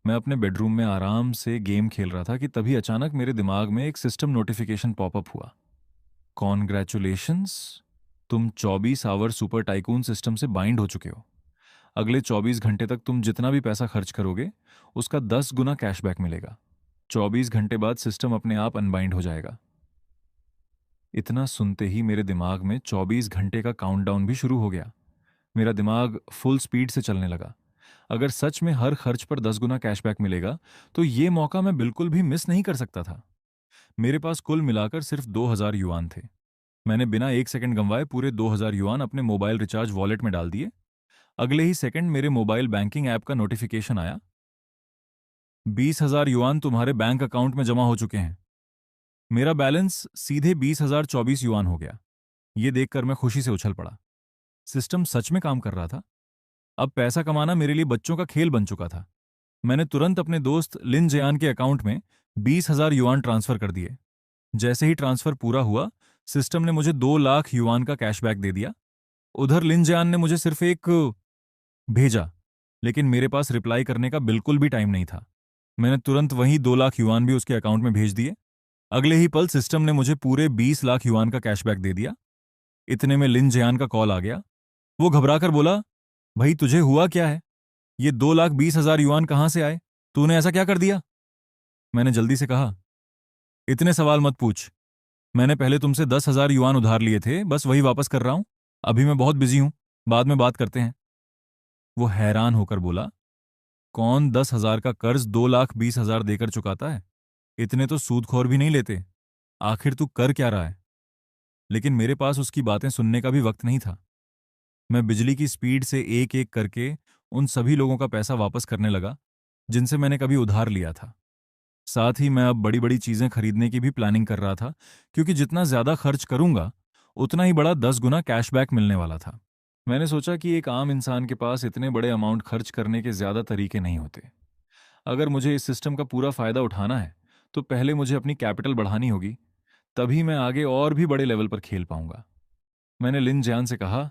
मैं अपने बेडरूम में आराम से गेम खेल रहा था कि तभी अचानक मेरे दिमाग में एक सिस्टम नोटिफिकेशन पॉपअप हुआ। कॉन्ग्रेचुलेशंस, तुम 24 आवर सुपर टाइकून सिस्टम से बाइंड हो चुके हो। अगले 24 घंटे तक तुम जितना भी पैसा खर्च करोगे उसका 10 गुना कैशबैक मिलेगा। 24 घंटे बाद सिस्टम अपने आप अनबाइंड हो जाएगा। इतना सुनते ही मेरे दिमाग में 24 घंटे का काउंटडाउन भी शुरू हो गया। मेरा दिमाग फुल स्पीड से चलने लगा। अगर सच में हर खर्च पर 10 गुना कैशबैक मिलेगा तो ये मौका मैं बिल्कुल भी मिस नहीं कर सकता था। मेरे पास कुल मिलाकर सिर्फ 2000 युआन थे। मैंने बिना एक सेकंड गंवाए पूरे 2000 युआन अपने मोबाइल रिचार्ज वॉलेट में डाल दिए। अगले ही सेकंड मेरे मोबाइल बैंकिंग ऐप का नोटिफिकेशन आया। 20,000 युआन तुम्हारे बैंक अकाउंट में जमा हो चुके हैं। मेरा बैलेंस सीधे 20,024 युआन हो गया। ये देखकर मैं खुशी से उछल पड़ा। सिस्टम सच में काम कर रहा था। अब पैसा कमाना मेरे लिए बच्चों का खेल बन चुका था। मैंने तुरंत अपने दोस्त लिन जयान के अकाउंट में 20,000 युआन ट्रांसफर कर दिए। जैसे ही ट्रांसफर पूरा हुआ, सिस्टम ने मुझे 2 लाख युआन का कैशबैक दे दिया। उधर लिन जयान ने मुझे सिर्फ एक भेजा, लेकिन मेरे पास रिप्लाई करने का बिल्कुल भी टाइम नहीं था। मैंने तुरंत वहीं 2 लाख युआन भी उसके अकाउंट में भेज दिए। अगले ही पल सिस्टम ने मुझे पूरे 20 लाख युआन का कैशबैक दे दिया। इतने में लिन जयान का कॉल आ गया। वो घबराकर बोला, भाई तुझे हुआ क्या है? ये 2,20,000 युआन कहाँ से आए? तूने ऐसा क्या कर दिया? मैंने जल्दी से कहा, इतने सवाल मत पूछ। मैंने पहले तुमसे 10,000 युआन उधार लिए थे, बस वही वापस कर रहा हूं। अभी मैं बहुत बिजी हूं, बाद में बात करते हैं। वो हैरान होकर बोला, कौन 10,000 का कर्ज 2,20,000 देकर चुकाता है? इतने तो सूदखोर भी नहीं लेते। आखिर तू कर क्या रहा है? लेकिन मेरे पास उसकी बातें सुनने का भी वक्त नहीं था। मैं बिजली की स्पीड से एक एक करके उन सभी लोगों का पैसा वापस करने लगा जिनसे मैंने कभी उधार लिया था। साथ ही मैं अब बड़ी बड़ी चीजें खरीदने की भी प्लानिंग कर रहा था, क्योंकि जितना ज्यादा खर्च करूंगा उतना ही बड़ा 10 गुना कैशबैक मिलने वाला था। मैंने सोचा कि एक आम इंसान के पास इतने बड़े अमाउंट खर्च करने के ज्यादा तरीके नहीं होते। अगर मुझे इस सिस्टम का पूरा फायदा उठाना है तो पहले मुझे अपनी कैपिटल बढ़ानी होगी। तभी मैं आगे और भी बड़े लेवल पर खेल पाऊंगा। मैंने लिन जैन से कहा,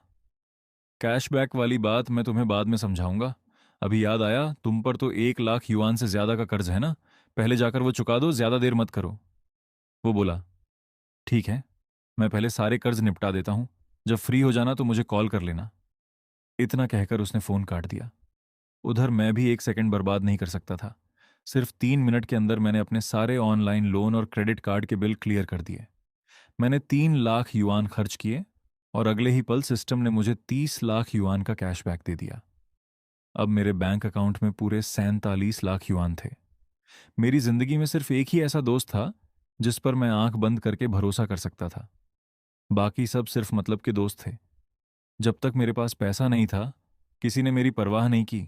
कैशबैक वाली बात मैं तुम्हें बाद में समझाऊंगा। अभी याद आया, तुम पर तो 1 लाख युआन से ज्यादा का कर्ज है ना? पहले जाकर वो चुका दो, ज्यादा देर मत करो। वो बोला, ठीक है, मैं पहले सारे कर्ज निपटा देता हूं। जब फ्री हो जाना तो मुझे कॉल कर लेना। इतना कहकर उसने फोन काट दिया। उधर मैं भी एक सेकंड बर्बाद नहीं कर सकता था। सिर्फ 3 मिनट के अंदर मैंने अपने सारे ऑनलाइन लोन और क्रेडिट कार्ड के बिल क्लियर कर दिए। मैंने 3 लाख युआन खर्च किए और अगले ही पल सिस्टम ने मुझे 30 लाख युआन का कैशबैक दे दिया। अब मेरे बैंक अकाउंट में पूरे 47 लाख युआन थे। मेरी जिंदगी में सिर्फ एक ही ऐसा दोस्त था जिस पर मैं आंख बंद करके भरोसा कर सकता था। बाकी सब सिर्फ मतलब के दोस्त थे। जब तक मेरे पास पैसा नहीं था, किसी ने मेरी परवाह नहीं की।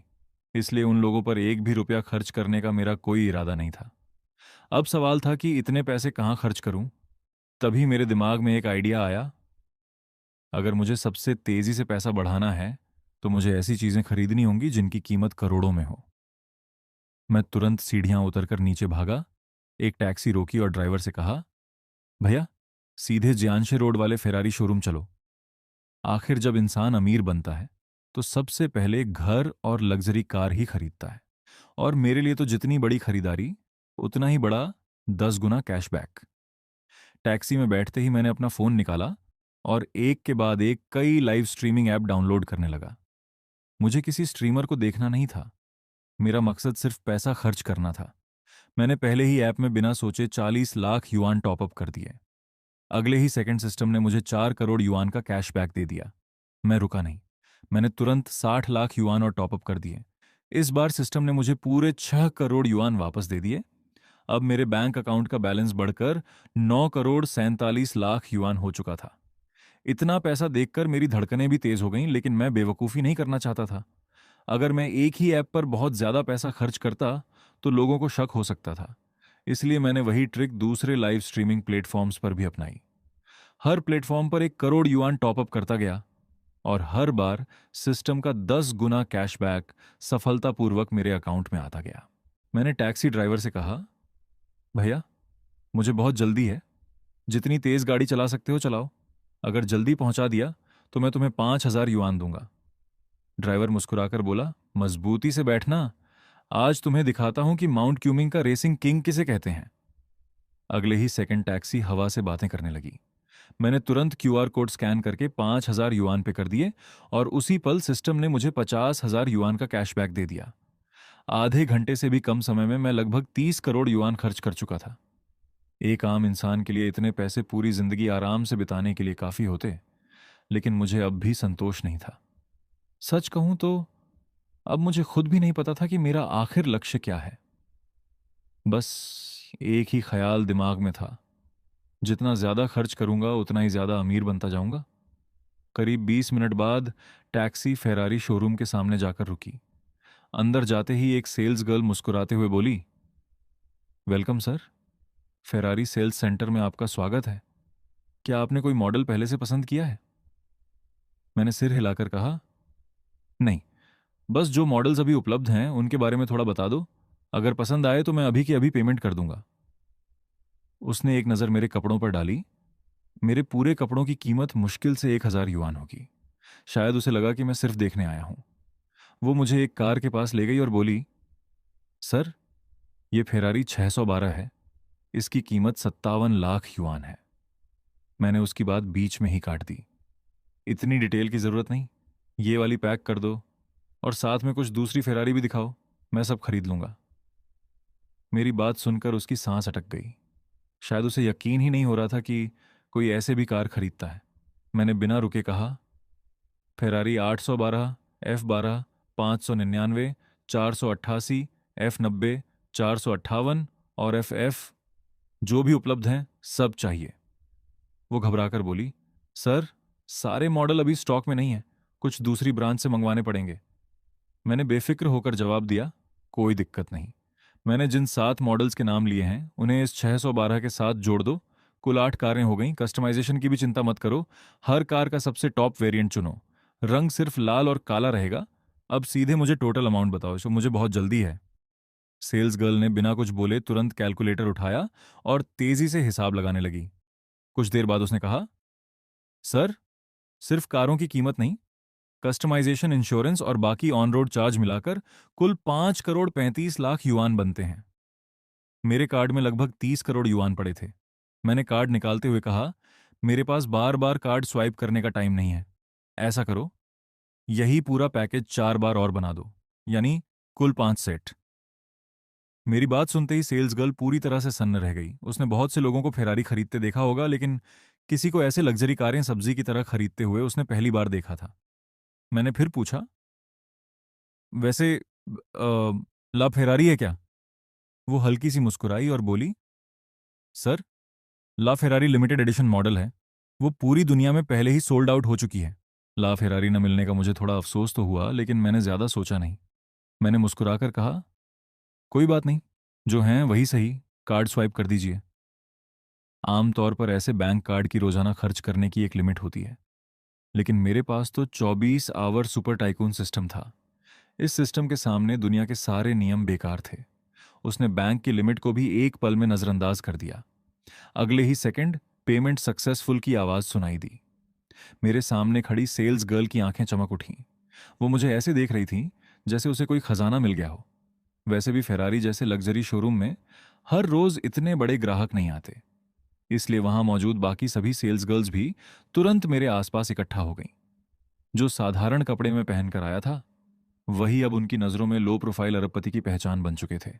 इसलिए उन लोगों पर एक भी रुपया खर्च करने का मेरा कोई इरादा नहीं था। अब सवाल था कि इतने पैसे कहाँ खर्च करूं। तभी मेरे दिमाग में एक आइडिया आया। अगर मुझे सबसे तेजी से पैसा बढ़ाना है तो मुझे ऐसी चीजें खरीदनी होंगी जिनकी कीमत करोड़ों में हो। मैं तुरंत सीढ़ियां उतरकर नीचे भागा, एक टैक्सी रोकी और ड्राइवर से कहा, भैया सीधे जियांशे रोड वाले फेरारी शोरूम चलो। आखिर जब इंसान अमीर बनता है तो सबसे पहले घर और लग्जरी कार ही खरीदता है, और मेरे लिए तो जितनी बड़ी खरीदारी उतना ही बड़ा 10 गुना कैशबैक। टैक्सी में बैठते ही मैंने अपना फोन निकाला और एक के बाद एक कई लाइव स्ट्रीमिंग ऐप डाउनलोड करने लगा। मुझे किसी स्ट्रीमर को देखना नहीं था। मेरा मकसद सिर्फ पैसा खर्च करना था। मैंने पहले ही ऐप में बिना सोचे 40 लाख युआन टॉपअप कर दिए। अगले ही सेकंड सिस्टम ने मुझे 4 करोड़ युआन का कैशबैक दे दिया। मैं रुका नहीं। मैंने तुरंत 60 लाख युआन और टॉपअप कर दिए। इस बार सिस्टम ने मुझे पूरे 6 करोड़ युआन वापस दे दिए। अब मेरे बैंक अकाउंट का बैलेंस बढ़कर 9 करोड़ 47 लाख युआन हो चुका था। इतना पैसा देखकर मेरी धड़कनें भी तेज हो गईं, लेकिन मैं बेवकूफ़ी नहीं करना चाहता था। अगर मैं एक ही ऐप पर बहुत ज्यादा पैसा खर्च करता तो लोगों को शक हो सकता था। इसलिए मैंने वही ट्रिक दूसरे लाइव स्ट्रीमिंग प्लेटफॉर्म्स पर भी अपनाई। हर प्लेटफॉर्म पर 1 करोड़ युआन टॉपअप करता गया और हर बार सिस्टम का 10 गुना कैशबैक सफलतापूर्वक मेरे अकाउंट में आता गया। मैंने टैक्सी ड्राइवर से कहा, भैया मुझे बहुत जल्दी है, जितनी तेज गाड़ी चला सकते हो चलाओ। अगर जल्दी पहुंचा दिया तो मैं तुम्हें 5,000 युआन दूंगा। ड्राइवर मुस्कुराकर बोला, मजबूती से बैठना, आज तुम्हें दिखाता हूं कि माउंट क्यूमिंग का रेसिंग किंग किसे कहते हैं। अगले ही सेकंड टैक्सी हवा से बातें करने लगी। मैंने तुरंत क्यूआर कोड स्कैन करके 5,000 युआन पे कर दिए और उसी पल सिस्टम ने मुझे 50,000 युआन का कैशबैक दे दिया। आधे घंटे से भी कम समय में मैं लगभग 30 करोड़ युआन खर्च कर चुका था। एक आम इंसान के लिए इतने पैसे पूरी जिंदगी आराम से बिताने के लिए काफी होते, लेकिन मुझे अब भी संतोष नहीं था। सच कहूं तो अब मुझे खुद भी नहीं पता था कि मेरा आखिर लक्ष्य क्या है। बस एक ही ख्याल दिमाग में था, जितना ज्यादा खर्च करूंगा उतना ही ज्यादा अमीर बनता जाऊंगा। करीब 20 मिनट बाद टैक्सी फेरारी शोरूम के सामने जाकर रुकी। अंदर जाते ही एक सेल्स गर्ल मुस्कुराते हुए बोली, welcome sir, Ferrari sales centre में आपका स्वागत है। क्या आपने कोई मॉडल पहले से पसंद किया है? मैंने सिर हिलाकर कहा, नहीं, बस जो मॉडल्स अभी उपलब्ध हैं उनके बारे में थोड़ा बता दो। अगर पसंद आए तो मैं अभी के अभी पेमेंट कर दूंगा। उसने एक नज़र मेरे कपड़ों पर डाली। मेरे पूरे कपड़ों की कीमत मुश्किल से 1,000 युआन होगी। शायद उसे लगा कि मैं सिर्फ देखने आया हूं। वो मुझे एक कार के पास ले गई और बोली, सर, ये फेरारी 612 है। इसकी कीमत 57 लाख युआन है। मैंने उसकी बात बीच में ही काट दी। इतनी डिटेल की जरूरत नहीं, ये वाली पैक कर दो और साथ में कुछ दूसरी फेरारी भी दिखाओ, मैं सब खरीद लूंगा। मेरी बात सुनकर उसकी सांस अटक गई। शायद उसे यकीन ही नहीं हो रहा था कि कोई ऐसे भी कार खरीदता है। मैंने बिना रुके कहा, फेरारी 812, F12, 599, 488, F90, 458 और FF जो भी उपलब्ध हैं सब चाहिए। वो घबराकर बोली, सर, सारे मॉडल अभी स्टॉक में नहीं है, कुछ दूसरी ब्रांच से मंगवाने पड़ेंगे। मैंने बेफिक्र होकर जवाब दिया, कोई दिक्कत नहीं। मैंने जिन 7 मॉडल्स के नाम लिए हैं उन्हें इस 612 के साथ जोड़ दो। कुल 8 कारें हो गईं। कस्टमाइजेशन की भी चिंता मत करो। हर कार का सबसे टॉप वेरिएंट चुनो। रंग सिर्फ लाल और काला रहेगा। अब सीधे मुझे टोटल अमाउंट बताओ, जो मुझे बहुत जल्दी है। सेल्स गर्ल ने बिना कुछ बोले तुरंत कैलकुलेटर उठाया और तेजी से हिसाब लगाने लगी। कुछ देर बाद उसने कहा, सर, सिर्फ कारों की कीमत नहीं, कस्टमाइजेशन, इंश्योरेंस और बाकी ऑन रोड चार्ज मिलाकर कुल 5 करोड़ 35 लाख युआन बनते हैं। मेरे कार्ड में लगभग 30 करोड़ युआन पड़े थे। मैंने कार्ड निकालते हुए कहा, मेरे पास बार बार कार्ड स्वाइप करने का टाइम नहीं है। ऐसा करो, यही पूरा पैकेज 4 बार और बना दो, यानी कुल 5 सेट। मेरी बात सुनते ही सेल्स गर्ल पूरी तरह से सन्न रह गई। उसने बहुत से लोगों को फेरारी खरीदते देखा होगा, लेकिन किसी को ऐसे लग्जरी कारें सब्जी की तरह खरीदते हुए उसने पहली बार देखा था। मैंने फिर पूछा, वैसे ला फेरारी है क्या? वो हल्की सी मुस्कुराई और बोली, सर, ला फेरारी लिमिटेड एडिशन मॉडल है। वो पूरी दुनिया में पहले ही सोल्ड आउट हो चुकी है। ला फेरारी न मिलने का मुझे थोड़ा अफसोस तो हुआ, लेकिन मैंने ज्यादा सोचा नहीं। मैंने मुस्कुराकर कहा, कोई बात नहीं, जो हैं वही सही, कार्ड स्वाइप कर दीजिए। आमतौर पर ऐसे बैंक कार्ड की रोजाना खर्च करने की एक लिमिट होती है, लेकिन मेरे पास तो 24 आवर सुपर टाइकून सिस्टम था। इस सिस्टम के सामने दुनिया के सारे नियम बेकार थे। उसने बैंक की लिमिट को भी एक पल में नजरअंदाज कर दिया। अगले ही सेकंड पेमेंट सक्सेसफुल की आवाज सुनाई दी। मेरे सामने खड़ी सेल्स गर्ल की आंखें चमक उठीं। वो मुझे ऐसे देख रही थी जैसे उसे कोई खजाना मिल गया हो। वैसे भी फेरारी जैसे लग्जरी शोरूम में हर रोज इतने बड़े ग्राहक नहीं आते, इसलिए वहां मौजूद बाकी सभी सेल्स गर्ल्स भी तुरंत मेरे आसपास इकट्ठा हो गईं। जो साधारण कपड़े में पहनकर आया था, वही अब उनकी नजरों में लो प्रोफाइल अरबपति की पहचान बन चुके थे।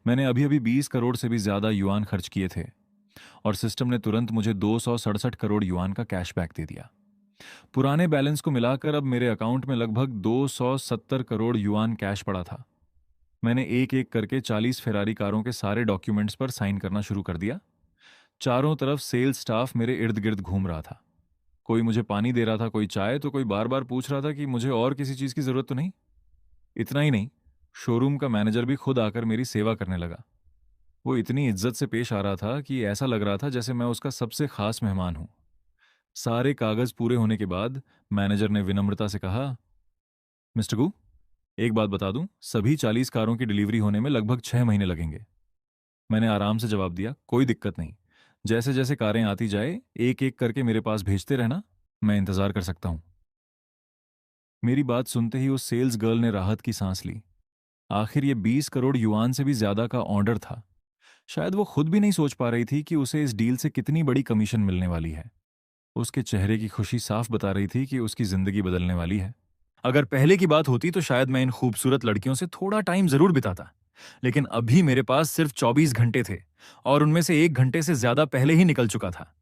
मैंने अभी अभी 20 करोड़ से भी ज्यादा युआन खर्च किए थे और सिस्टम ने तुरंत मुझे 267 करोड़ युआन का कैशबैक दे दिया। पुराने बैलेंस को मिलाकर अब मेरे अकाउंट में लगभग 270 करोड़ युआन कैश पड़ा था। मैंने एक एक करके 40 फेरारी कारों के सारे डॉक्यूमेंट्स पर साइन करना शुरू कर दिया। चारों तरफ सेल्स स्टाफ मेरे इर्द गिर्द घूम रहा था। कोई मुझे पानी दे रहा था, कोई चाय, तो कोई बार बार पूछ रहा था कि मुझे और किसी चीज की जरूरत तो नहीं। इतना ही नहीं, शोरूम का मैनेजर भी खुद आकर मेरी सेवा करने लगा। वो इतनी इज्जत से पेश आ रहा था कि ऐसा लग रहा था जैसे मैं उसका सबसे खास मेहमान हूं। सारे कागज पूरे होने के बाद मैनेजर ने विनम्रता से कहा, मिस्टर गू, एक बात बता दूं, सभी 40 कारों की डिलीवरी होने में लगभग 6 महीने लगेंगे। मैंने आराम से जवाब दिया, कोई दिक्कत नहीं। जैसे जैसे कारें आती जाए एक एक करके मेरे पास भेजते रहना, मैं इंतजार कर सकता हूं। मेरी बात सुनते ही उस सेल्स गर्ल ने राहत की सांस ली। आखिर ये 20 करोड़ युआन से भी ज्यादा का ऑर्डर था। शायद वो खुद भी नहीं सोच पा रही थी कि उसे इस डील से कितनी बड़ी कमीशन मिलने वाली है। उसके चेहरे की खुशी साफ बता रही थी कि उसकी जिंदगी बदलने वाली है। अगर पहले की बात होती तो शायद मैं इन खूबसूरत लड़कियों से थोड़ा टाइम जरूर बिताता, लेकिन अभी मेरे पास सिर्फ 24 घंटे थे और उनमें से 1 घंटे से ज्यादा पहले ही निकल चुका था।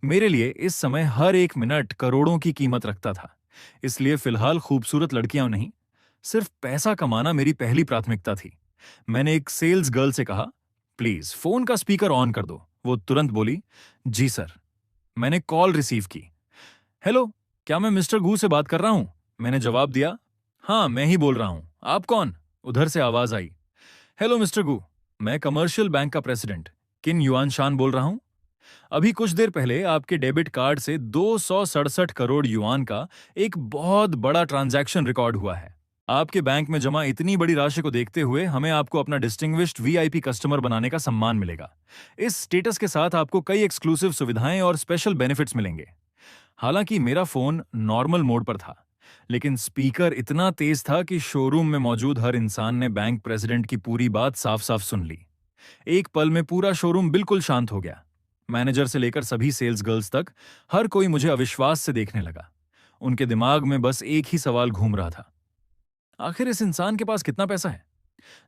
मेरे लिए इस समय हर एक मिनट करोड़ों की कीमत रखता था। इसलिए फिलहाल खूबसूरत लड़कियां नहीं, सिर्फ पैसा कमाना मेरी पहली प्राथमिकता थी। मैंने एक सेल्स गर्ल से कहा, प्लीज फोन का स्पीकर ऑन कर दो। वो तुरंत बोली, जी सर। मैंने कॉल रिसीव की। हेलो, क्या मैं मिस्टर गू से बात कर रहा हूं? मैंने जवाब दिया। हाँ, मैं ही बोल रहा हूं। आप कौन? उधर से आवाज आई। हेलो मिस्टर गू, मैं कमर्शियल बैंक का प्रेसिडेंट किन युआन शान बोल रहा हूं। अभी कुछ देर पहले आपके डेबिट कार्ड से 267 करोड़ युआन का एक बहुत बड़ा ट्रांजैक्शन रिकॉर्ड हुआ है। आपके बैंक में जमा इतनी बड़ी राशि को देखते हुए हमें आपको अपना डिस्टिंग्विश्ड वीआईपी कस्टमर बनाने का सम्मान मिलेगा। इस स्टेटस के साथ आपको कई एक्सक्लूसिव सुविधाएं और स्पेशल बेनिफिट्स मिलेंगे। हालांकि मेरा फोन नॉर्मल मोड पर था, लेकिन स्पीकर इतना तेज था कि शोरूम में मौजूद हर इंसान ने बैंक प्रेसिडेंट की पूरी बात साफ साफ सुन ली। एक पल में पूरा शोरूम बिल्कुल शांत हो गया। मैनेजर से लेकर सभी सेल्स गर्ल्स तक हर कोई मुझे अविश्वास से देखने लगा। उनके दिमाग में बस एक ही सवाल घूम रहा था, आखिर इस इंसान के पास कितना पैसा है?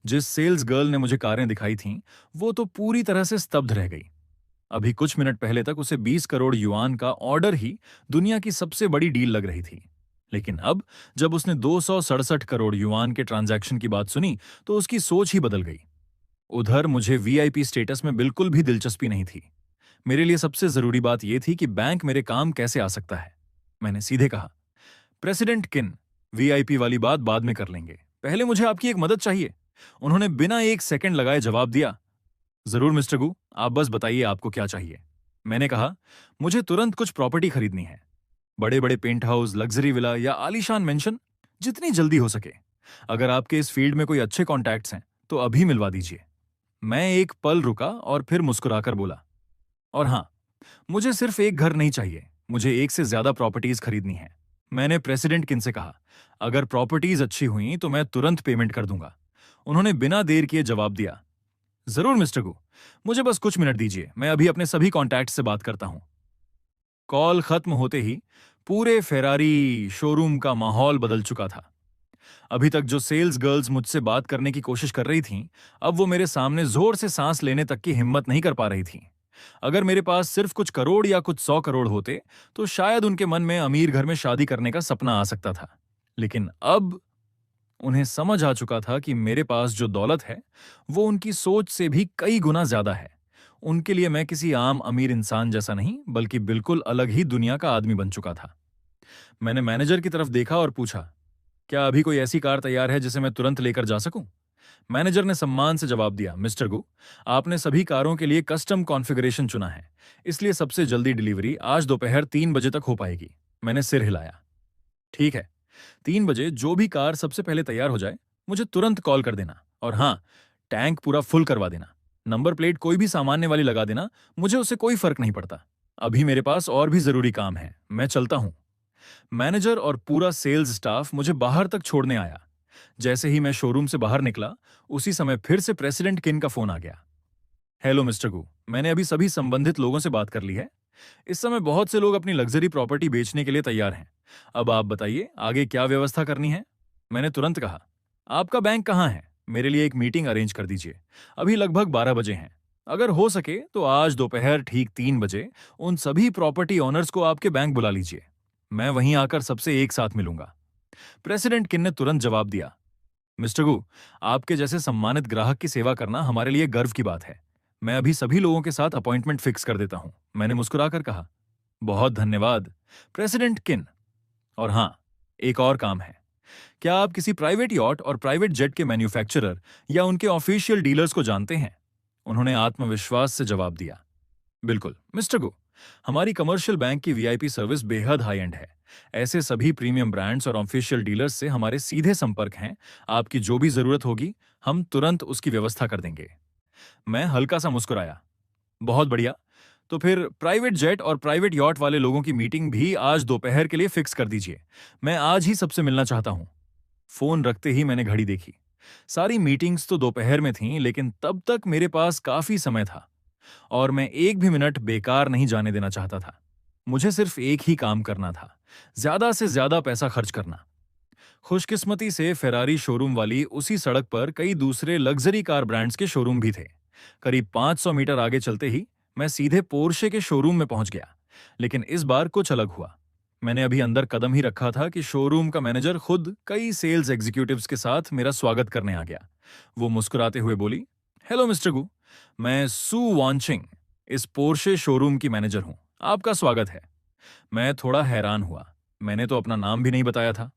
जिस सेल्स गर्ल ने मुझे कारें दिखाई थीं, वो तो पूरी तरह से स्तब्ध रह गई। अभी कुछ मिनट पहले तक उसे 20 करोड़ युआन का ऑर्डर ही दुनिया की सबसे बड़ी डील लग रही थी। लेकिन अब जब उसने 267 करोड़ युआन के ट्रांजैक्शन की बात सुनी तो उसकी सोच ही बदल गई। उधर मुझे वीआईपी स्टेटस में बिल्कुल भी दिलचस्पी नहीं थी। मेरे लिए सबसे जरूरी बात यह थी कि बैंक मेरे काम कैसे आ सकता है। मैंने सीधे कहा, प्रेसिडेंट किन, वीआईपी वाली बात बाद में कर लेंगे, पहले मुझे आपकी एक मदद चाहिए। उन्होंने बिना एक सेकंड लगाए जवाब दिया, जरूर मिस्टर गू, आप बस बताइए आपको क्या चाहिए। मैंने कहा, मुझे तुरंत कुछ प्रॉपर्टी खरीदनी है। बड़े बड़े पेंट हाउस, लग्जरी विला या आलीशान मेंशन, जितनी जल्दी हो सके। अगर आपके इस फील्ड में कोई अच्छे कॉन्टैक्ट्स हैं तो अभी मिलवा दीजिए। मैं एक पल रुका और फिर मुस्कुराकर बोला, और हां, मुझे सिर्फ एक घर नहीं चाहिए, मुझे एक से ज्यादा प्रॉपर्टीज खरीदनी है। मैंने प्रेसिडेंट किन से कहा, अगर प्रॉपर्टीज अच्छी हुई तो मैं तुरंत पेमेंट कर दूंगा। उन्होंने बिना देर किए जवाब दिया, जरूर मिस्टर गू, मुझे बस कुछ मिनट दीजिए, मैं अभी अपने सभी कॉन्टैक्ट से बात करता हूं। कॉल खत्म होते ही पूरे फेरारी शोरूम का माहौल बदल चुका था। अभी तक जो सेल्स गर्ल्स मुझसे बात करने की कोशिश कर रही थीं, अब वो मेरे सामने जोर से सांस लेने तक की हिम्मत नहीं कर पा रही थीं। अगर मेरे पास सिर्फ कुछ करोड़ या कुछ 100 करोड़ होते तो शायद उनके मन में अमीर घर में शादी करने का सपना आ सकता था। लेकिन अब उन्हें समझ आ चुका था कि मेरे पास जो दौलत है वो उनकी सोच से भी कई गुना ज्यादा है। उनके लिए मैं किसी आम अमीर इंसान जैसा नहीं, बल्कि बिल्कुल अलग ही दुनिया का आदमी बन चुका था। मैंने मैनेजर की तरफ देखा और पूछा, क्या अभी कोई ऐसी कार तैयार है जिसे मैं तुरंत लेकर जा सकूं? मैनेजर ने सम्मान से जवाब दिया, मिस्टर गु, आपने सभी कारों के लिए कस्टम कॉन्फ़िगरेशन चुना है, इसलिए सबसे जल्दी डिलीवरी आज दोपहर 3 बजे तक हो पाएगी। मैंने सिर हिलाया। ठीक है, 3 बजे जो भी कार सबसे पहले तैयार हो जाए मुझे तुरंत कॉल कर देना, और हाँ, टैंक पूरा फुल करवा देना। नंबर प्लेट कोई भी सामान्य वाली लगा देना, मुझे उससे कोई फर्क नहीं पड़ता। अभी मेरे पास और भी जरूरी काम है, मैं चलता हूं। मैनेजर और पूरा सेल्स स्टाफ मुझे बाहर तक छोड़ने आया। जैसे ही मैं शोरूम से बाहर निकला, उसी समय फिर से प्रेसिडेंट किन का फोन आ गया। हेलो मिस्टर गू, मैंने अभी सभी संबंधित लोगों से बात कर ली है। इस समय बहुत से लोग अपनी लग्जरी प्रॉपर्टी बेचने के लिए तैयार हैं। अब आप बताइए आगे क्या व्यवस्था करनी है। मैंने तुरंत कहा, आपका बैंक कहाँ है? मेरे लिए एक मीटिंग अरेंज कर दीजिए। अभी लगभग 12 बजे हैं। अगर हो सके तो आज दोपहर ठीक 3 बजे उन सभी प्रॉपर्टी ओनर्स को आपके बैंक बुला लीजिए। मैं वहीं आकर सबसे एक साथ मिलूंगा। प्रेसिडेंट किन ने तुरंत जवाब दिया, मिस्टर गू, आपके जैसे सम्मानित ग्राहक की सेवा करना हमारे लिए गर्व की बात है। मैं अभी सभी लोगों के साथ अपॉइंटमेंट फिक्स कर देता हूं। मैंने मुस्कुराकर कहा, बहुत धन्यवाद प्रेसिडेंट किन। और हां, एक और काम है। क्या आप किसी प्राइवेट यॉट और प्राइवेट जेट के मैन्युफैक्चरर या उनके ऑफिशियल डीलर्स को जानते हैं? उन्होंने आत्मविश्वास से जवाब दिया, बिल्कुल मिस्टर गो, हमारी कमर्शियल बैंक की वीआईपी सर्विस बेहद हाई एंड है। ऐसे सभी प्रीमियम ब्रांड्स और ऑफिशियल डीलर्स से हमारे सीधे संपर्क हैं। आपकी जो भी जरूरत होगी हम तुरंत उसकी व्यवस्था कर देंगे। मैं हल्का सा मुस्कुराया, बहुत बढ़िया, तो फिर प्राइवेट जेट और प्राइवेट यॉट वाले लोगों की मीटिंग भी आज दोपहर के लिए फिक्स कर दीजिए। मैं आज ही सबसे मिलना चाहता हूं। फोन रखते ही मैंने घड़ी देखी। सारी मीटिंग्स तो दोपहर में थीं, लेकिन तब तक मेरे पास काफी समय था और मैं एक भी मिनट बेकार नहीं जाने देना चाहता था। मुझे सिर्फ एक ही काम करना था, ज्यादा से ज्यादा पैसा खर्च करना। खुशकिस्मती से फेरारी शोरूम वाली उसी सड़क पर कई दूसरे लग्जरी कार ब्रांड्स के शोरूम भी थे। करीब 500 मीटर आगे चलते ही मैं सीधे पोर्शे के शोरूम में पहुंच गया। लेकिन इस बार कुछ अलग हुआ। मैंने अभी अंदर कदम ही रखा था कि शोरूम का मैनेजर खुद कई सेल्स एग्जीक्यूटिव्स के साथ मेरा स्वागत करने आ गया। वो मुस्कुराते हुए बोली, हेलो मिस्टर गु, मैं सू वांचिंग, इस पोर्शे शोरूम की मैनेजर हूं। आपका स्वागत है। मैं थोड़ा हैरान हुआ। मैंने तो अपना नाम भी नहीं बताया था।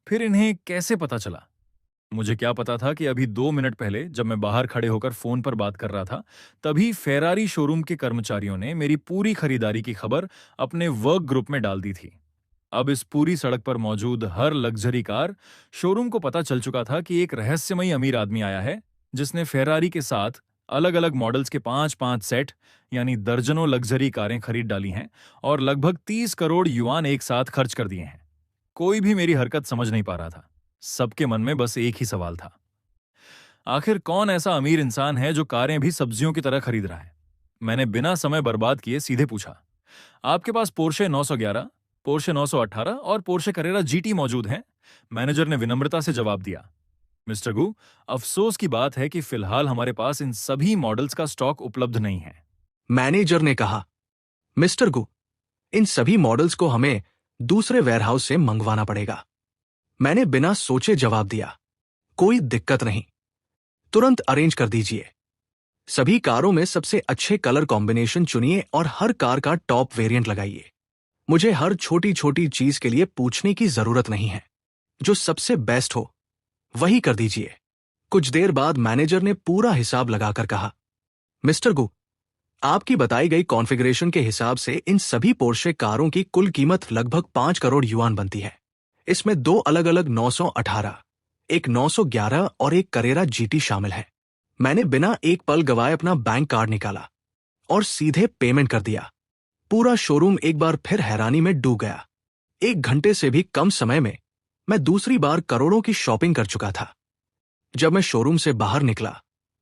फिर इन्हें कैसे पता चला? मुझे क्या पता था कि अभी 2 मिनट पहले जब मैं बाहर खड़े होकर फोन पर बात कर रहा था, तभी फेरारी शोरूम के कर्मचारियों ने मेरी पूरी खरीदारी की खबर अपने वर्क ग्रुप में डाल दी थी। अब इस पूरी सड़क पर मौजूद हर लग्जरी कार शोरूम को पता चल चुका था कि एक रहस्यमयी अमीर आदमी आया है, जिसने फेरारी के साथ अलग अलग मॉडल्स के 5-5 सेट यानी दर्जनों लग्जरी कारें खरीद डाली हैं और लगभग 30 करोड़ युआन एक साथ खर्च कर दिए हैं। कोई भी मेरी हरकत समझ नहीं पा रहा था। सबके मन में बस एक ही सवाल था, आखिर कौन ऐसा अमीर इंसान है जो कारें भी सब्जियों की तरह खरीद रहा है? मैंने बिना समय बर्बाद किए सीधे पूछा, आपके पास पोर्शे 911, पोर्शे 918 और पोर्शे करेरा जीटी मौजूद हैं? मैनेजर ने विनम्रता से जवाब दिया, मिस्टर गु, अफसोस की बात है कि फिलहाल हमारे पास इन सभी मॉडल्स का स्टॉक उपलब्ध नहीं है। मैनेजर ने कहा, मिस्टर गु, इन सभी मॉडल्स को हमें दूसरे वेयरहाउस से मंगवाना पड़ेगा। मैंने बिना सोचे जवाब दिया, कोई दिक्कत नहीं, तुरंत अरेंज कर दीजिए। सभी कारों में सबसे अच्छे कलर कॉम्बिनेशन चुनिए और हर कार का टॉप वेरिएंट लगाइए। मुझे हर छोटी छोटी चीज के लिए पूछने की जरूरत नहीं है। जो सबसे बेस्ट हो वही कर दीजिए। कुछ देर बाद मैनेजर ने पूरा हिसाब लगाकर कहा, मिस्टर गु, आपकी बताई गई कॉन्फ़िगरेशन के हिसाब से इन सभी पोर्शे कारों की कुल कीमत लगभग 5 करोड़ युआन बनती है। इसमें 2 अलग अलग 918, एक 911 और एक करेरा जीटी शामिल है। मैंने बिना एक पल गवाए अपना बैंक कार्ड निकाला और सीधे पेमेंट कर दिया। पूरा शोरूम एक बार फिर हैरानी में डूब गया। 1 घंटे से भी कम समय में मैं दूसरी बार करोड़ों की शॉपिंग कर चुका था। जब मैं शोरूम से बाहर निकला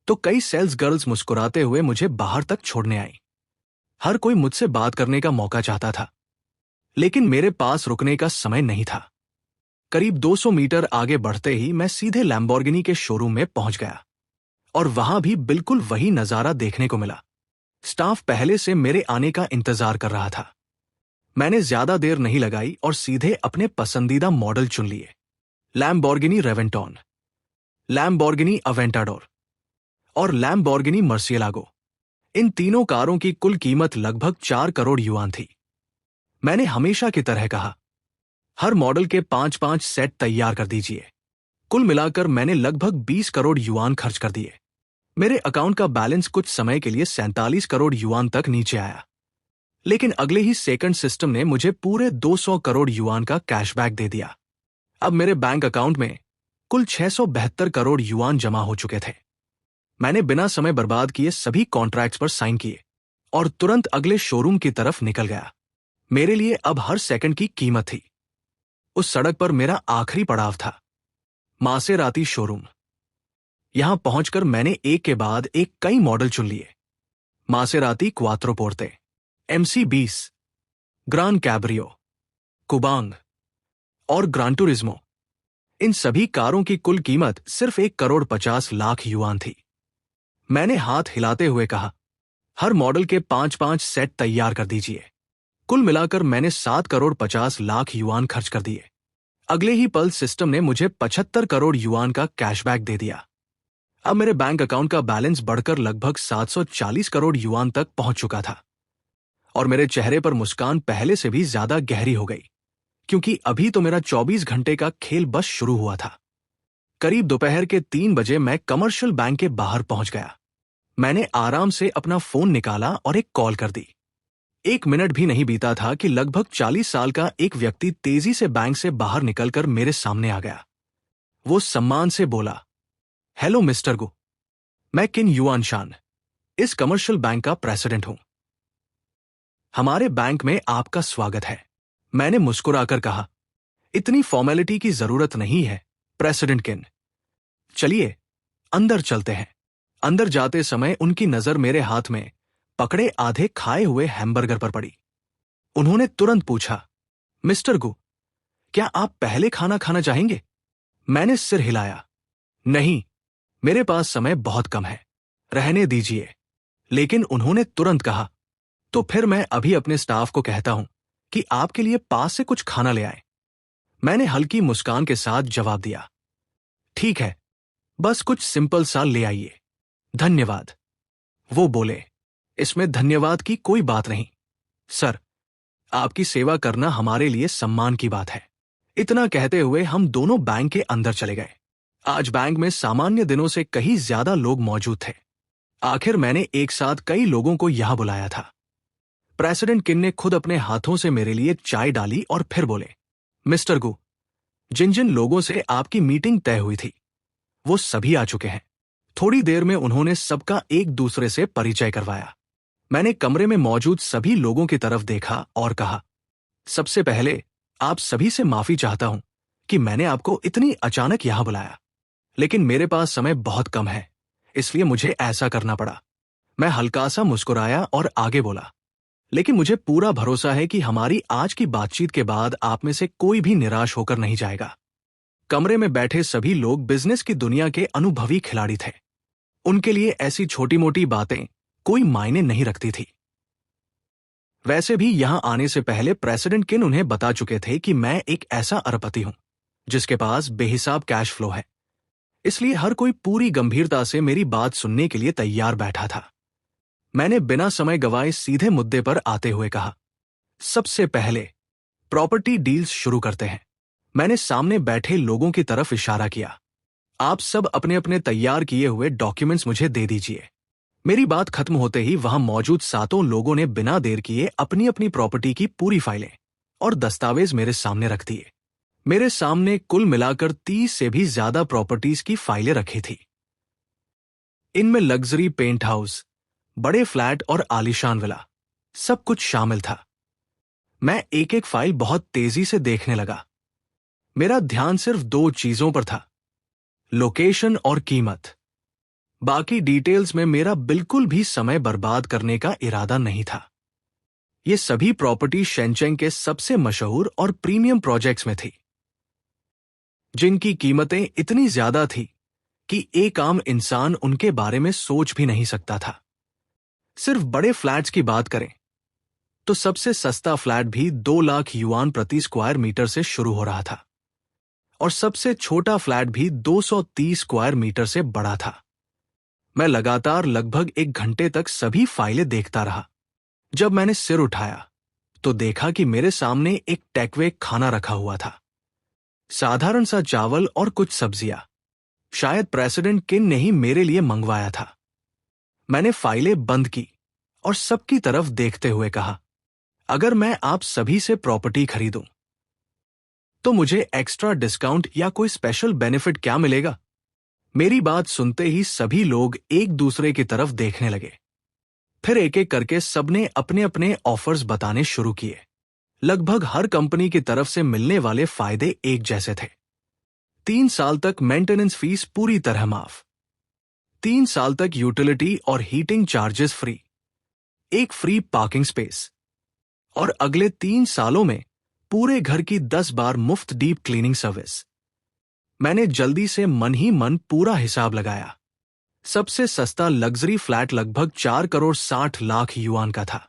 तो कई सेल्स गर्ल्स मुस्कुराते हुए मुझे बाहर तक छोड़ने आई। हर कोई मुझसे बात करने का मौका चाहता था, लेकिन मेरे पास रुकने का समय नहीं था। करीब 200 मीटर आगे बढ़ते ही मैं सीधे लैम्बोर्गिनी के शोरूम में पहुंच गया और वहां भी बिल्कुल वही नजारा देखने को मिला। स्टाफ पहले से मेरे आने का इंतजार कर रहा था। मैंने ज्यादा देर नहीं लगाई और सीधे अपने पसंदीदा मॉडल चुन लिए, लैम्बोर्गिनी रेवेंटॉन, लैम्बोर्गिनी अवेंटाडोर और लैम्बोर्गिनी मर्सिएलागो। इन तीनों कारों की कुल कीमत लगभग 4 करोड़ युआन थी। मैंने हमेशा की तरह कहा, हर मॉडल के 5-5 सेट तैयार कर दीजिए। कुल मिलाकर मैंने लगभग 20 करोड़ युआन खर्च कर दिए। मेरे अकाउंट का बैलेंस कुछ समय के लिए 47 करोड़ युआन तक नीचे आया, लेकिन अगले ही सेकंड सिस्टम ने मुझे पूरे 200 करोड़ युआन का कैशबैक दे दिया। अब मेरे बैंक अकाउंट में कुल 672 करोड़ युआन जमा हो चुके थे। मैंने बिना समय बर्बाद किए सभी कॉन्ट्रैक्ट्स पर साइन किए और तुरंत अगले शोरूम की तरफ निकल गया। मेरे लिए अब हर सेकंड की कीमत थी। उस सड़क पर मेरा आखिरी पड़ाव था, मासेराती शोरूम। यहां पहुंचकर मैंने एक के बाद एक कई मॉडल चुन लिए, मासेराती क्वात्रोपोर्ते, MC20, ग्रान कैब्रियो, कुबांग और ग्रान टूरिज्मो। इन सभी कारों की कुल कीमत सिर्फ 1 करोड़ 50 लाख युआन थी। मैंने हाथ हिलाते हुए कहा, हर मॉडल के 5-5 सेट तैयार कर दीजिए। कुल मिलाकर मैंने 7 करोड़ 50 लाख युआन खर्च कर दिए। अगले ही पल सिस्टम ने मुझे 75 करोड़ युआन का कैशबैक दे दिया। अब मेरे बैंक अकाउंट का बैलेंस बढ़कर लगभग 740 करोड़ युआन तक पहुंच चुका था और मेरे चेहरे पर मुस्कान पहले से भी ज्यादा गहरी हो गई, क्योंकि अभी तो मेरा 24 घंटे का खेल बस शुरू हुआ था। करीब दोपहर के 3 बजे मैं कमर्शियल बैंक के बाहर पहुंच गया। मैंने आराम से अपना फोन निकाला और एक कॉल कर दी। 1 मिनट भी नहीं बीता था कि लगभग 40 साल का एक व्यक्ति तेजी से बैंक से बाहर निकलकर मेरे सामने आ गया। वो सम्मान से बोला, हेलो मिस्टर गु, मैं किन युआन शान, इस कमर्शियल बैंक का प्रेसिडेंट हूं। हमारे बैंक में आपका स्वागत है। मैंने मुस्कुराकर कहा, इतनी फॉर्मेलिटी की जरूरत नहीं है प्रेसिडेंट किन। चलिए अंदर चलते हैं। अंदर जाते समय उनकी नजर मेरे हाथ में पकड़े आधे खाए हुए हैमबर्गर पर पड़ी। उन्होंने तुरंत पूछा, मिस्टर गु, क्या आप पहले खाना खाना चाहेंगे? मैंने सिर हिलाया, नहीं, मेरे पास समय बहुत कम है, रहने दीजिए। लेकिन उन्होंने तुरंत कहा, तो फिर मैं अभी अपने स्टाफ को कहता हूं कि आपके लिए पास से कुछ खाना ले आए। मैंने हल्की मुस्कान के साथ जवाब दिया, ठीक है, बस कुछ सिंपल सा ले आइए, धन्यवाद। वो बोले, इसमें धन्यवाद की कोई बात नहीं सर, आपकी सेवा करना हमारे लिए सम्मान की बात है। इतना कहते हुए हम दोनों बैंक के अंदर चले गए। आज बैंक में सामान्य दिनों से कहीं ज्यादा लोग मौजूद थे। आखिर मैंने एक साथ कई लोगों को यहां बुलाया था। प्रेसिडेंट किन ने खुद अपने हाथों से मेरे लिए चाय डाली और फिर बोले, मिस्टर गु, जिन जिन लोगों से आपकी मीटिंग तय हुई थी वो सभी आ चुके हैं। थोड़ी देर में उन्होंने सबका एक दूसरे से परिचय करवाया। मैंने कमरे में मौजूद सभी लोगों की तरफ देखा और कहा, सबसे पहले आप सभी से माफी चाहता हूं कि मैंने आपको इतनी अचानक यहां बुलाया, लेकिन मेरे पास समय बहुत कम है, इसलिए मुझे ऐसा करना पड़ा। मैं हल्का सा मुस्कुराया और आगे बोला, लेकिन मुझे पूरा भरोसा है कि हमारी आज की बातचीत के बाद आप में से कोई भी निराश होकर नहीं जाएगा। कमरे में बैठे सभी लोग बिजनेस की दुनिया के अनुभवी खिलाड़ी थे। उनके लिए ऐसी छोटी मोटी बातें कोई मायने नहीं रखती थी। वैसे भी यहां आने से पहले प्रेसिडेंट किन उन्हें बता चुके थे कि मैं एक ऐसा अरबपति हूं जिसके पास बेहिसाब कैश फ्लो है, इसलिए हर कोई पूरी गंभीरता से मेरी बात सुनने के लिए तैयार बैठा था। मैंने बिना समय गवाए सीधे मुद्दे पर आते हुए कहा, सबसे पहले प्रॉपर्टी डील्स शुरू करते हैं। मैंने सामने बैठे लोगों की तरफ इशारा किया। आप सब अपने अपने तैयार किए हुए डॉक्यूमेंट्स मुझे दे दीजिए। मेरी बात खत्म होते ही वहां मौजूद सातों लोगों ने बिना देर किए अपनी अपनी प्रॉपर्टी की पूरी फाइलें और दस्तावेज मेरे सामने रख दिए। मेरे सामने कुल मिलाकर 30 से भी ज्यादा प्रॉपर्टीज की फाइलें रखी थी। इनमें लग्जरी पेंट हाउस, बड़े फ्लैट और आलीशान विला, सब कुछ शामिल था। मैं एक एक फाइल बहुत तेजी से देखने लगा। मेरा ध्यान सिर्फ दो चीजों पर था, लोकेशन और कीमत। बाकी डिटेल्स में मेरा बिल्कुल भी समय बर्बाद करने का इरादा नहीं था। ये सभी प्रॉपर्टी शेनचेंग के सबसे मशहूर और प्रीमियम प्रोजेक्ट्स में थी, जिनकी कीमतें इतनी ज्यादा थी कि एक आम इंसान उनके बारे में सोच भी नहीं सकता था। सिर्फ बड़े फ्लैट्स की बात करें तो सबसे सस्ता फ्लैट भी 2 लाख युआन प्रति स्क्वायर मीटर से शुरू हो रहा था और सबसे छोटा फ्लैट भी 230 स्क्वायर मीटर से बड़ा था। मैं लगातार लगभग 1 घंटे तक सभी फाइलें देखता रहा। जब मैंने सिर उठाया तो देखा कि मेरे सामने एक टेकवे खाना रखा हुआ था, साधारण सा चावल और कुछ सब्जियां। शायद प्रेसिडेंट किन ने ही मेरे लिए मंगवाया था। मैंने फाइलें बंद की और सबकी तरफ देखते हुए कहा, अगर मैं आप सभी से प्रॉपर्टी खरीदूं तो मुझे एक्स्ट्रा डिस्काउंट या कोई स्पेशल बेनिफिट क्या मिलेगा? मेरी बात सुनते ही सभी लोग एक दूसरे की तरफ देखने लगे। फिर एक एक करके सबने अपने अपने ऑफर्स बताने शुरू किए। लगभग हर कंपनी की तरफ से मिलने वाले फायदे एक जैसे थे। 3 साल तक मेंटेनेंस फीस पूरी तरह माफ, 3 साल तक यूटिलिटी और हीटिंग चार्जेस फ्री, एक फ्री पार्किंग स्पेस और अगले 3 सालों में पूरे घर की 10 बार मुफ्त डीप क्लीनिंग सर्विस। मैंने जल्दी से मन ही मन पूरा हिसाब लगाया। सबसे सस्ता लग्जरी फ्लैट लगभग 4 करोड़ 60 लाख युआन का था,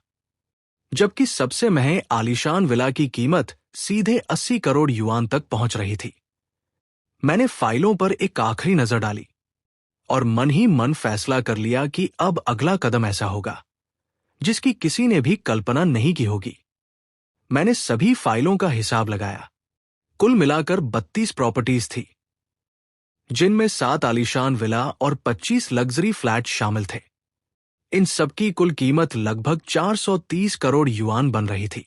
जबकि सबसे महंगे आलीशान विला की कीमत सीधे 80 करोड़ युआन तक पहुंच रही थी। मैंने फाइलों पर एक आखिरी नजर डाली और मन ही मन फैसला कर लिया कि अब अगला कदम ऐसा होगा जिसकी किसी ने भी कल्पना नहीं की होगी। मैंने सभी फाइलों का हिसाब लगाया। कुल मिलाकर 32 प्रॉपर्टीज थी, जिनमें 7 आलीशान विला और 25 लग्जरी फ्लैट शामिल थे। इन सबकी कुल कीमत लगभग 430 करोड़ युआन बन रही थी।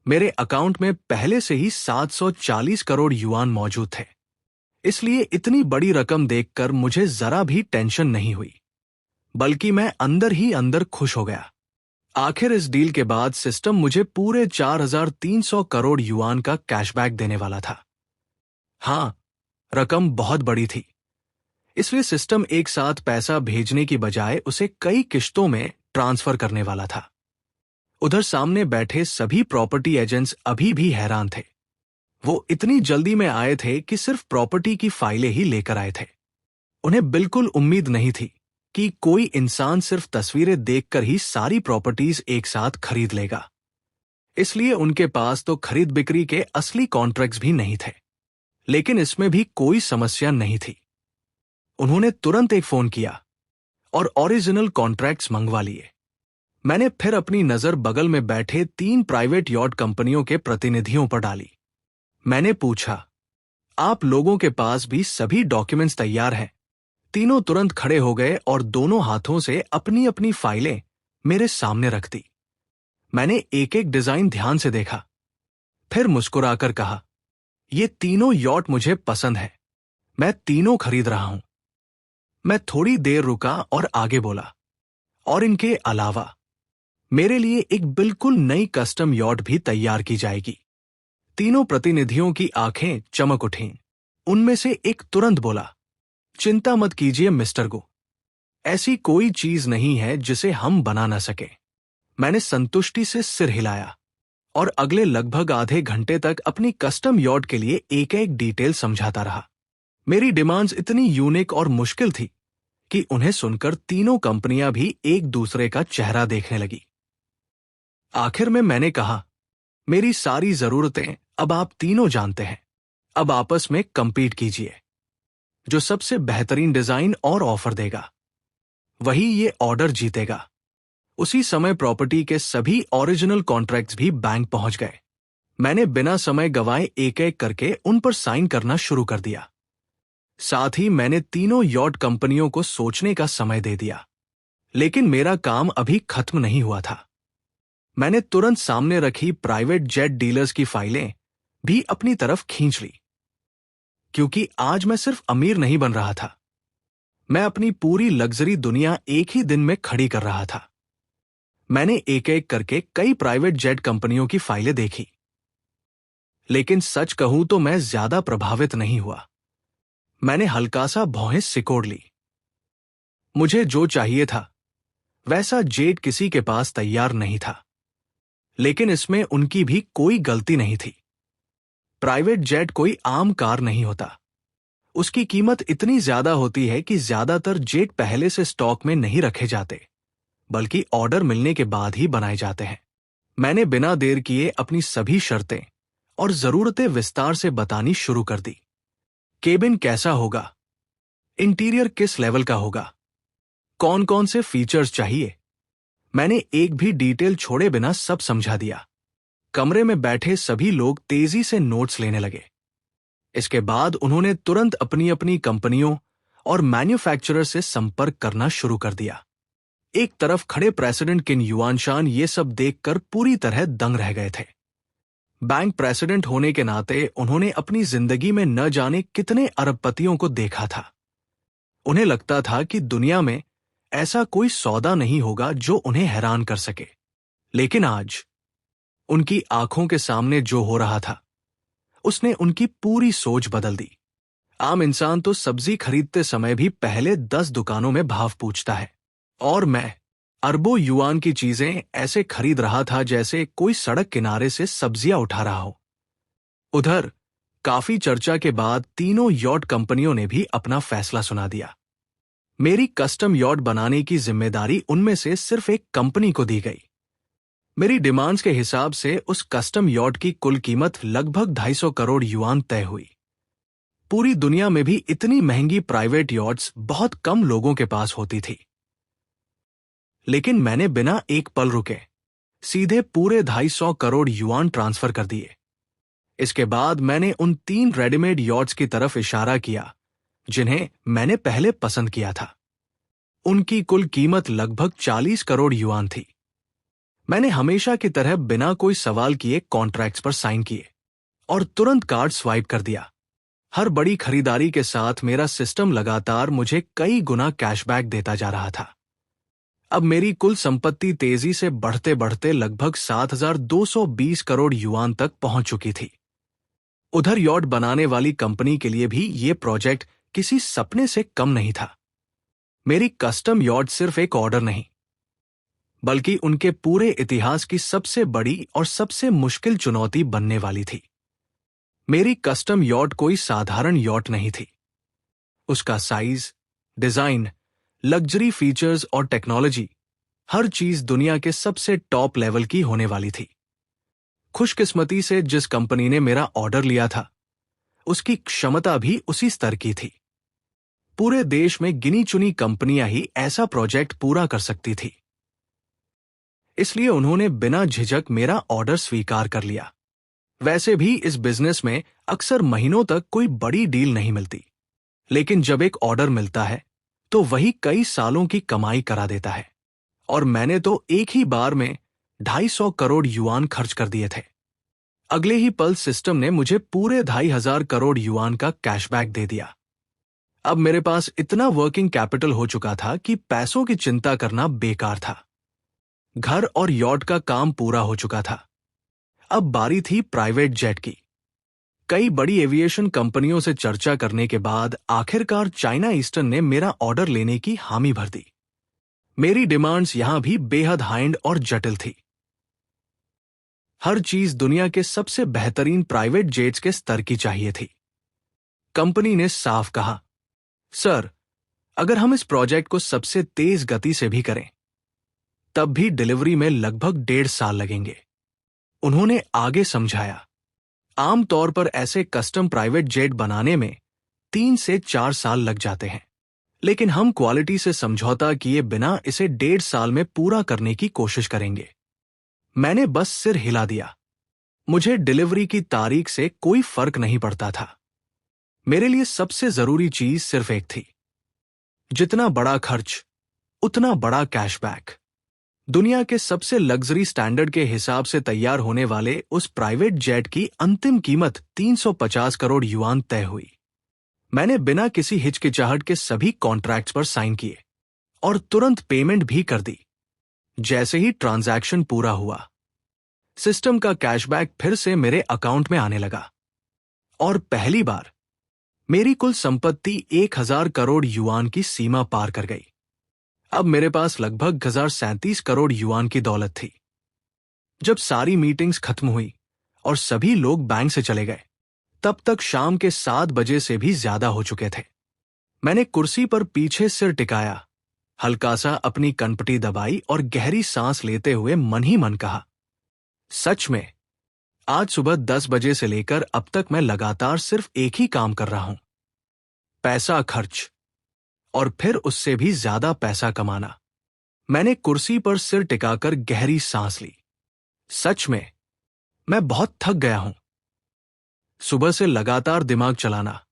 मेरे अकाउंट में पहले से ही 740 करोड़ युआन मौजूद थे, इसलिए इतनी बड़ी रकम देखकर मुझे जरा भी टेंशन नहीं हुई, बल्कि मैं अंदर ही अंदर खुश हो गया। आखिर इस डील के बाद सिस्टम मुझे पूरे 4300 करोड़ युआन का कैशबैक देने वाला था। हाँ, रकम बहुत बड़ी थी, इसलिए सिस्टम एक साथ पैसा भेजने की बजाय उसे कई किश्तों में ट्रांसफर करने वाला था। उधर सामने बैठे सभी प्रॉपर्टी एजेंट्स अभी भी हैरान थे। वो इतनी जल्दी में आए थे कि सिर्फ प्रॉपर्टी की फाइलें ही लेकर आए थे। उन्हें बिल्कुल उम्मीद नहीं थी कि कोई इंसान सिर्फ तस्वीरें देखकर ही सारी प्रॉपर्टीज एक साथ खरीद लेगा। इसलिए उनके पास तो खरीद बिक्री के असली कॉन्ट्रैक्ट्स भी नहीं थे। लेकिन इसमें भी कोई समस्या नहीं थी। उन्होंने तुरंत एक फोन किया और ओरिजिनल कॉन्ट्रैक्ट्स मंगवा लिए। मैंने फिर अपनी नजर बगल में बैठे 3 प्राइवेट यॉट कंपनियों के प्रतिनिधियों पर डाली। मैंने पूछा, आप लोगों के पास भी सभी डॉक्यूमेंट्स तैयार हैं? तीनों तुरंत खड़े हो गए और दोनों हाथों से अपनी अपनी फाइलें मेरे सामने रख दी। मैंने एक एक डिजाइन ध्यान से देखा, फिर मुस्कुराकर कहा, ये तीनों यॉट मुझे पसंद है, मैं तीनों खरीद रहा हूं। मैं थोड़ी देर रुका और आगे बोला, और इनके अलावा मेरे लिए एक बिल्कुल नई कस्टम यॉट भी तैयार की जाएगी। तीनों प्रतिनिधियों की आंखें चमक उठीं। उनमें से एक तुरंत बोला, चिंता मत कीजिए मिस्टर गो, ऐसी कोई चीज नहीं है जिसे हम बना ना सके। मैंने संतुष्टि से सिर हिलाया और अगले लगभग आधे घंटे तक अपनी कस्टम यॉट के लिए एक एक डिटेल समझाता रहा। मेरी डिमांड्स इतनी यूनिक और मुश्किल थी कि उन्हें सुनकर तीनों कंपनियां भी एक दूसरे का चेहरा देखने लगी। आखिर में मैंने कहा, मेरी सारी जरूरतें अब आप तीनों जानते हैं, अब आपस में कंपीट कीजिए। जो सबसे बेहतरीन डिजाइन और ऑफर देगा वही ये ऑर्डर जीतेगा। उसी समय प्रॉपर्टी के सभी ओरिजिनल कॉन्ट्रैक्ट्स भी बैंक पहुंच गए। मैंने बिना समय गवाए एक एक करके उन पर साइन करना शुरू कर दिया। साथ ही मैंने तीनों यॉट कंपनियों को सोचने का समय दे दिया। लेकिन मेरा काम अभी खत्म नहीं हुआ था। मैंने तुरंत सामने रखी प्राइवेट जेट डीलर्स की फाइलें भी अपनी तरफ खींच ली, क्योंकि आज मैं सिर्फ अमीर नहीं बन रहा था, मैं अपनी पूरी लग्जरी दुनिया एक ही दिन में खड़ी कर रहा था। मैंने एक एक करके कई प्राइवेट जेट कंपनियों की फाइलें देखी, लेकिन सच कहूं तो मैं ज्यादा प्रभावित नहीं हुआ। मैंने हल्का सा भौहें सिकोड़ ली। मुझे जो चाहिए था वैसा जेट किसी के पास तैयार नहीं था, लेकिन इसमें उनकी भी कोई गलती नहीं थी। प्राइवेट जेट कोई आम कार नहीं होता। उसकी कीमत इतनी ज्यादा होती है कि ज्यादातर जेट पहले से स्टॉक में नहीं रखे जाते, बल्कि ऑर्डर मिलने के बाद ही बनाए जाते हैं। मैंने बिना देर किए अपनी सभी शर्तें और जरूरतें विस्तार से बतानी शुरू कर दी। केबिन कैसा होगा, इंटीरियर किस लेवल का होगा, कौन कौन से फीचर्स चाहिए, मैंने एक भी डिटेल छोड़े बिना सब समझा दिया। कमरे में बैठे सभी लोग तेजी से नोट्स लेने लगे। इसके बाद उन्होंने तुरंत अपनी अपनी कंपनियों और मैन्युफैक्चरर से संपर्क करना शुरू कर दिया। एक तरफ खड़े प्रेसिडेंट किन युआनशान ये सब देखकर पूरी तरह दंग रह गए थे। बैंक प्रेसिडेंट होने के नाते उन्होंने अपनी जिंदगी में न जाने कितने अरबपतियों को देखा था। उन्हें लगता था कि दुनिया में ऐसा कोई सौदा नहीं होगा जो उन्हें हैरान कर सके। लेकिन आज उनकी आंखों के सामने जो हो रहा था उसने उनकी पूरी सोच बदल दी। आम इंसान तो सब्जी खरीदते समय भी पहले 10 दुकानों में भाव पूछता है, और मैं अरबों युआन की चीजें ऐसे खरीद रहा था जैसे कोई सड़क किनारे से सब्जियां उठा रहा हो। उधर काफी चर्चा के बाद तीनों यॉट कंपनियों ने भी अपना फैसला सुना दिया। मेरी कस्टम यॉट बनाने की जिम्मेदारी उनमें से सिर्फ एक कंपनी को दी गई। मेरी डिमांड्स के हिसाब से उस कस्टम यॉट की कुल कीमत लगभग 250 करोड़ युआन तय हुई। पूरी दुनिया में भी इतनी महंगी प्राइवेट यॉट्स बहुत कम लोगों के पास होती थी। लेकिन मैंने बिना एक पल रुके सीधे पूरे 250 करोड़ युआन ट्रांसफर कर दिए। इसके बाद मैंने उन 3 रेडीमेड यॉट्स की तरफ इशारा किया जिन्हें मैंने पहले पसंद किया था। उनकी कुल कीमत लगभग 40 करोड़ युआन थी। मैंने हमेशा की तरह बिना कोई सवाल किए कॉन्ट्रैक्ट्स पर साइन किए और तुरंत कार्ड स्वाइप कर दिया। हर बड़ी खरीदारी के साथ मेरा सिस्टम लगातार मुझे कई गुना कैशबैक देता जा रहा था। अब मेरी कुल संपत्ति तेजी से बढ़ते बढ़ते लगभग 7,220 करोड़ युआन तक पहुंच चुकी थी। उधर यॉट बनाने वाली कंपनी के लिए भी ये प्रोजेक्ट किसी सपने से कम नहीं था। मेरी कस्टम यॉट सिर्फ एक ऑर्डर नहीं, बल्कि उनके पूरे इतिहास की सबसे बड़ी और सबसे मुश्किल चुनौती बनने वाली थी। मेरी कस्टम यॉट कोई साधारण यॉट नहीं थी। उसका साइज, डिजाइन, लग्जरी फीचर्स और टेक्नोलॉजी, हर चीज दुनिया के सबसे टॉप लेवल की होने वाली थी। खुशकिस्मती से जिस कंपनी ने मेरा ऑर्डर लिया था, उसकी क्षमता भी उसी स्तर की थी। पूरे देश में गिनी चुनी कंपनियां ही ऐसा प्रोजेक्ट पूरा कर सकती थी। इसलिए उन्होंने बिना झिझक मेरा ऑर्डर स्वीकार कर लिया। वैसे भी इस बिजनेस में अक्सर महीनों तक कोई बड़ी डील नहीं मिलती, लेकिन जब एक ऑर्डर मिलता है तो वही कई सालों की कमाई करा देता है। और मैंने तो एक ही बार में 250 करोड़ युआन खर्च कर दिए थे। अगले ही पल सिस्टम ने मुझे पूरे 2500 करोड़ युआन का कैशबैक दे दिया। अब मेरे पास इतना वर्किंग कैपिटल हो चुका था कि पैसों की चिंता करना बेकार था। घर और यॉट का काम पूरा हो चुका था। अब बारी थी प्राइवेट जेट की। कई बड़ी एविएशन कंपनियों से चर्चा करने के बाद आखिरकार चाइना ईस्टर्न ने मेरा ऑर्डर लेने की हामी भर दी। मेरी डिमांड्स यहां भी बेहद हाई एंड और जटिल थी। हर चीज दुनिया के सबसे बेहतरीन प्राइवेट जेट्स के स्तर की चाहिए थी। कंपनी ने साफ कहा, सर, अगर हम इस प्रोजेक्ट को सबसे तेज गति से भी करें, तब भी डिलीवरी में लगभग 1.5 साल लगेंगे। उन्होंने आगे समझाया, आमतौर पर ऐसे कस्टम प्राइवेट जेट बनाने में 3 से 4 साल लग जाते हैं, लेकिन हम क्वालिटी से समझौता किए बिना इसे 1.5 साल में पूरा करने की कोशिश करेंगे। मैंने बस सिर हिला दिया। मुझे डिलीवरी की तारीख से कोई फर्क नहीं पड़ता था। मेरे लिए सबसे जरूरी चीज सिर्फ एक थी, जितना बड़ा खर्च उतना बड़ा कैशबैक। दुनिया के सबसे लग्जरी स्टैंडर्ड के हिसाब से तैयार होने वाले उस प्राइवेट जेट की अंतिम कीमत 350 करोड़ युआन तय हुई। मैंने बिना किसी हिचकिचाहट के सभी कॉन्ट्रैक्ट्स पर साइन किए और तुरंत पेमेंट भी कर दी। जैसे ही ट्रांजैक्शन पूरा हुआ, सिस्टम का कैशबैक फिर से मेरे अकाउंट में आने लगा और पहली बार मेरी कुल संपत्ति 1000 करोड़ युआन की सीमा पार कर गई। अब मेरे पास लगभग 1037 करोड़ युआन की दौलत थी। जब सारी मीटिंग्स खत्म हुई और सभी लोग बैंक से चले गए, तब तक शाम के 7 बजे से भी ज्यादा हो चुके थे। मैंने कुर्सी पर पीछे सिर टिकाया, हल्का सा अपनी कनपटी दबाई और गहरी सांस लेते हुए मन ही मन कहा, सच में आज सुबह 10 बजे से लेकर अब तक मैं लगातार सिर्फ एक ही काम कर रहा हूं, पैसा खर्च और फिर उससे भी ज्यादा पैसा कमाना। मैंने कुर्सी पर सिर टिकाकर गहरी सांस ली। सच में मैं बहुत थक गया हूं। सुबह से लगातार दिमाग चलाना,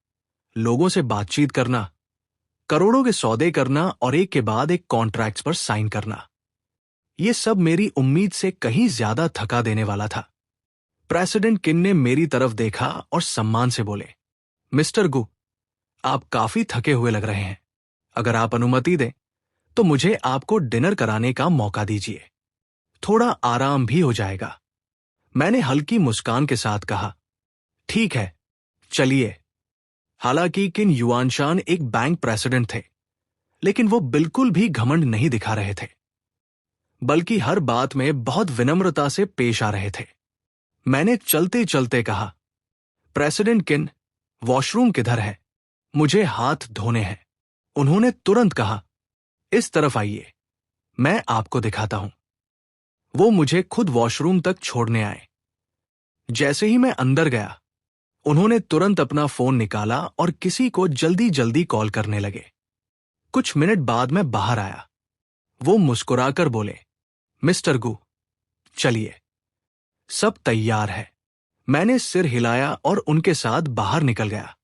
लोगों से बातचीत करना, करोड़ों के सौदे करना और एक के बाद एक कॉन्ट्रैक्ट्स पर साइन करना, यह सब मेरी उम्मीद से कहीं ज्यादा थका देने वाला था। प्रेसिडेंट किन ने मेरी तरफ देखा और सम्मान से बोले, मिस्टर गु, आप काफी थके हुए लग रहे हैं। अगर आप अनुमति दें तो मुझे आपको डिनर कराने का मौका दीजिए। थोड़ा आराम भी हो जाएगा। मैंने हल्की मुस्कान के साथ कहा, ठीक है, चलिए। हालांकि किन युआनशान एक बैंक प्रेसिडेंट थे, लेकिन वो बिल्कुल भी घमंड नहीं दिखा रहे थे, बल्कि हर बात में बहुत विनम्रता से पेश आ रहे थे। मैंने चलते चलते कहा, प्रेसिडेंट किन, वॉशरूम किधर है? मुझे हाथ धोने हैं। उन्होंने तुरंत कहा, इस तरफ आइए, मैं आपको दिखाता हूं। वो मुझे खुद वॉशरूम तक छोड़ने आए। जैसे ही मैं अंदर गया, उन्होंने तुरंत अपना फोन निकाला और किसी को जल्दी जल्दी कॉल करने लगे। कुछ मिनट बाद मैं बाहर आया। वो मुस्कुराकर बोले, मिस्टर गु, चलिए, सब तैयार है। मैंने सिर हिलाया और उनके साथ बाहर निकल गया।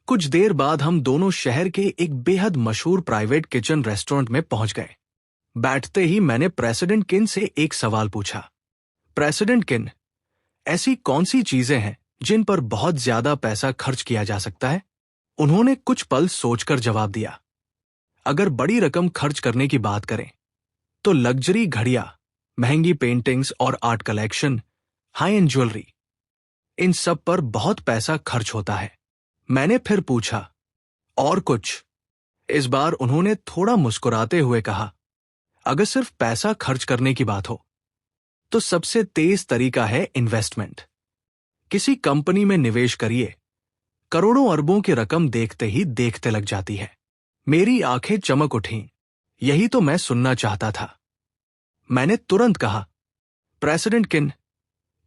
कुछ देर बाद हम दोनों शहर के एक बेहद मशहूर प्राइवेट किचन रेस्टोरेंट में पहुंच गए। बैठते ही मैंने प्रेसिडेंट किन से एक सवाल पूछा, प्रेसिडेंट किन, ऐसी कौन सी चीजें हैं जिन पर बहुत ज्यादा पैसा खर्च किया जा सकता है? उन्होंने कुछ पल सोचकर जवाब दिया, अगर बड़ी रकम खर्च करने की बात करें तो लग्जरी घड़ियां, महंगी पेंटिंग्स और art collection, high end jewellery, इन सब पर बहुत पैसा खर्च होता है। मैंने फिर पूछा, और कुछ? इस बार उन्होंने थोड़ा मुस्कुराते हुए कहा, अगर सिर्फ पैसा खर्च करने की बात हो तो सबसे तेज तरीका है इन्वेस्टमेंट। किसी कंपनी में निवेश करिए, करोड़ों अरबों की रकम देखते ही देखते लग जाती है। मेरी आंखें चमक उठीं। यही तो मैं सुनना चाहता था। मैंने तुरंत कहा, प्रेसिडेंट किन,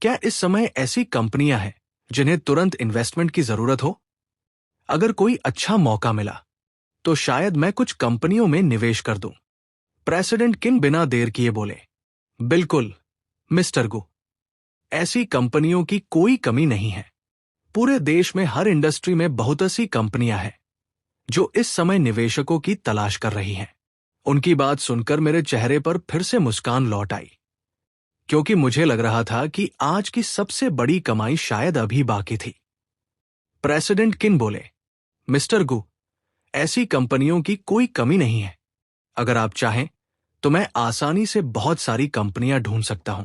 क्या इस समय ऐसी कंपनियां हैं जिन्हें तुरंत इन्वेस्टमेंट की जरूरत हो? अगर कोई अच्छा मौका मिला तो शायद मैं कुछ कंपनियों में निवेश कर दूं। प्रेसिडेंट किन बिना देर किए बोले, बिल्कुल मिस्टर गु, ऐसी कंपनियों की कोई कमी नहीं है। पूरे देश में हर इंडस्ट्री में बहुत सी कंपनियां हैं जो इस समय निवेशकों की तलाश कर रही हैं। उनकी बात सुनकर मेरे चेहरे पर फिर से मुस्कान लौट आई, क्योंकि मुझे लग रहा था कि आज की सबसे बड़ी कमाई शायद अभी बाकी थी। प्रेसिडेंट किन बोले, मिस्टर गु, ऐसी कंपनियों की कोई कमी नहीं है। अगर आप चाहें तो मैं आसानी से बहुत सारी कंपनियां ढूंढ सकता हूं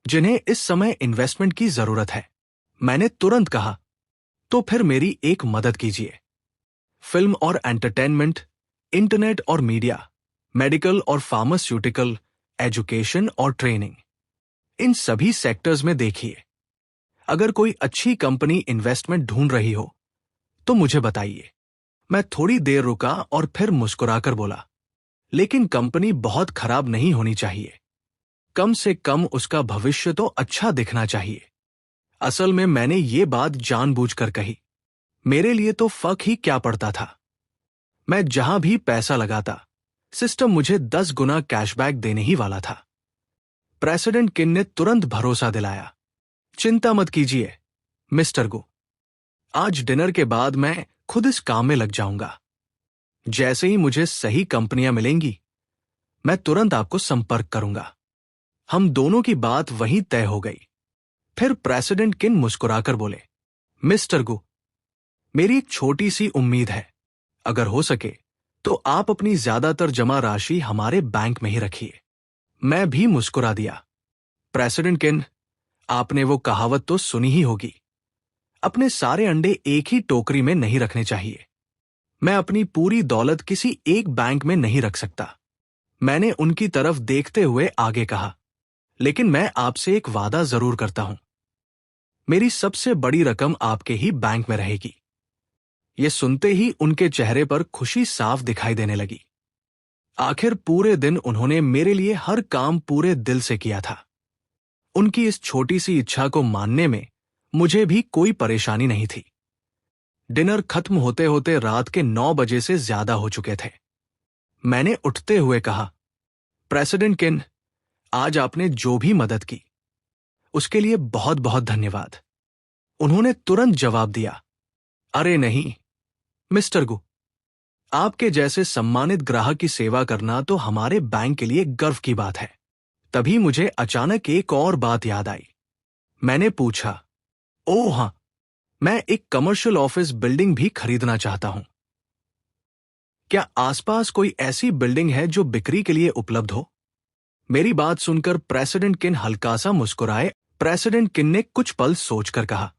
जिन्हें इस समय इन्वेस्टमेंट की जरूरत है। मैंने तुरंत कहा, तो फिर मेरी एक मदद कीजिए। फिल्म और एंटरटेनमेंट, इंटरनेट और मीडिया, मेडिकल और फार्मास्यूटिकल, एजुकेशन और ट्रेनिंग, इन सभी सेक्टर्स में देखिए। अगर कोई अच्छी कंपनी इन्वेस्टमेंट ढूंढ रही हो तो मुझे बताइए। मैं थोड़ी देर रुका और फिर मुस्कुराकर बोला, लेकिन कंपनी बहुत खराब नहीं होनी चाहिए। कम से कम उसका भविष्य तो अच्छा दिखना चाहिए। असल में मैंने ये बात जानबूझकर कही। मेरे लिए तो फर्क ही क्या पड़ता था। मैं जहां भी पैसा लगाता, सिस्टम मुझे 10 गुना कैशबैक देने ही वाला था। प्रेसिडेंट किन ने तुरंत भरोसा दिलाया, चिंता मत कीजिए मिस्टर गो, आज डिनर के बाद मैं खुद इस काम में लग जाऊंगा। जैसे ही मुझे सही कंपनियां मिलेंगी मैं तुरंत आपको संपर्क करूंगा। हम दोनों की बात वहीं तय हो गई। फिर प्रेसिडेंट किन मुस्कुराकर बोले, मिस्टर गु, मेरी एक छोटी सी उम्मीद है। अगर हो सके तो आप अपनी ज्यादातर जमा राशि हमारे बैंक में ही रखिए। मैं भी मुस्कुरा दिया। प्रेसिडेंट किन, आपने वो कहावत तो सुनी ही होगी, अपने सारे अंडे एक ही टोकरी में नहीं रखने चाहिए। मैं अपनी पूरी दौलत किसी एक बैंक में नहीं रख सकता। मैंने उनकी तरफ देखते हुए आगे कहा, लेकिन मैं आपसे एक वादा जरूर करता हूं। मेरी सबसे बड़ी रकम आपके ही बैंक में रहेगी। यह सुनते ही उनके चेहरे पर खुशी साफ दिखाई देने लगी। आखिर पूरे दिन उन्होंने मेरे लिए हर काम पूरे दिल से किया था। उनकी इस छोटी सी इच्छा को मानने में मुझे भी कोई परेशानी नहीं थी। डिनर खत्म होते होते रात के 9 बजे से ज्यादा हो चुके थे। मैंने उठते हुए कहा, प्रेसिडेंट किन, आज आपने जो भी मदद की उसके लिए बहुत बहुत धन्यवाद। उन्होंने तुरंत जवाब दिया, अरे नहीं मिस्टर गु, आपके जैसे सम्मानित ग्राहक की सेवा करना तो हमारे बैंक के लिए गर्व की बात है। तभी मुझे अचानक एक और बात याद आई। मैंने पूछा, ओह हां, मैं एक कमर्शियल ऑफिस बिल्डिंग भी खरीदना चाहता हूं। क्या आसपास कोई ऐसी बिल्डिंग है जो बिक्री के लिए उपलब्ध हो? मेरी बात सुनकर प्रेसिडेंट किन हल्का सा मुस्कुराए। प्रेसिडेंट किन ने कुछ पल सोचकर कहा,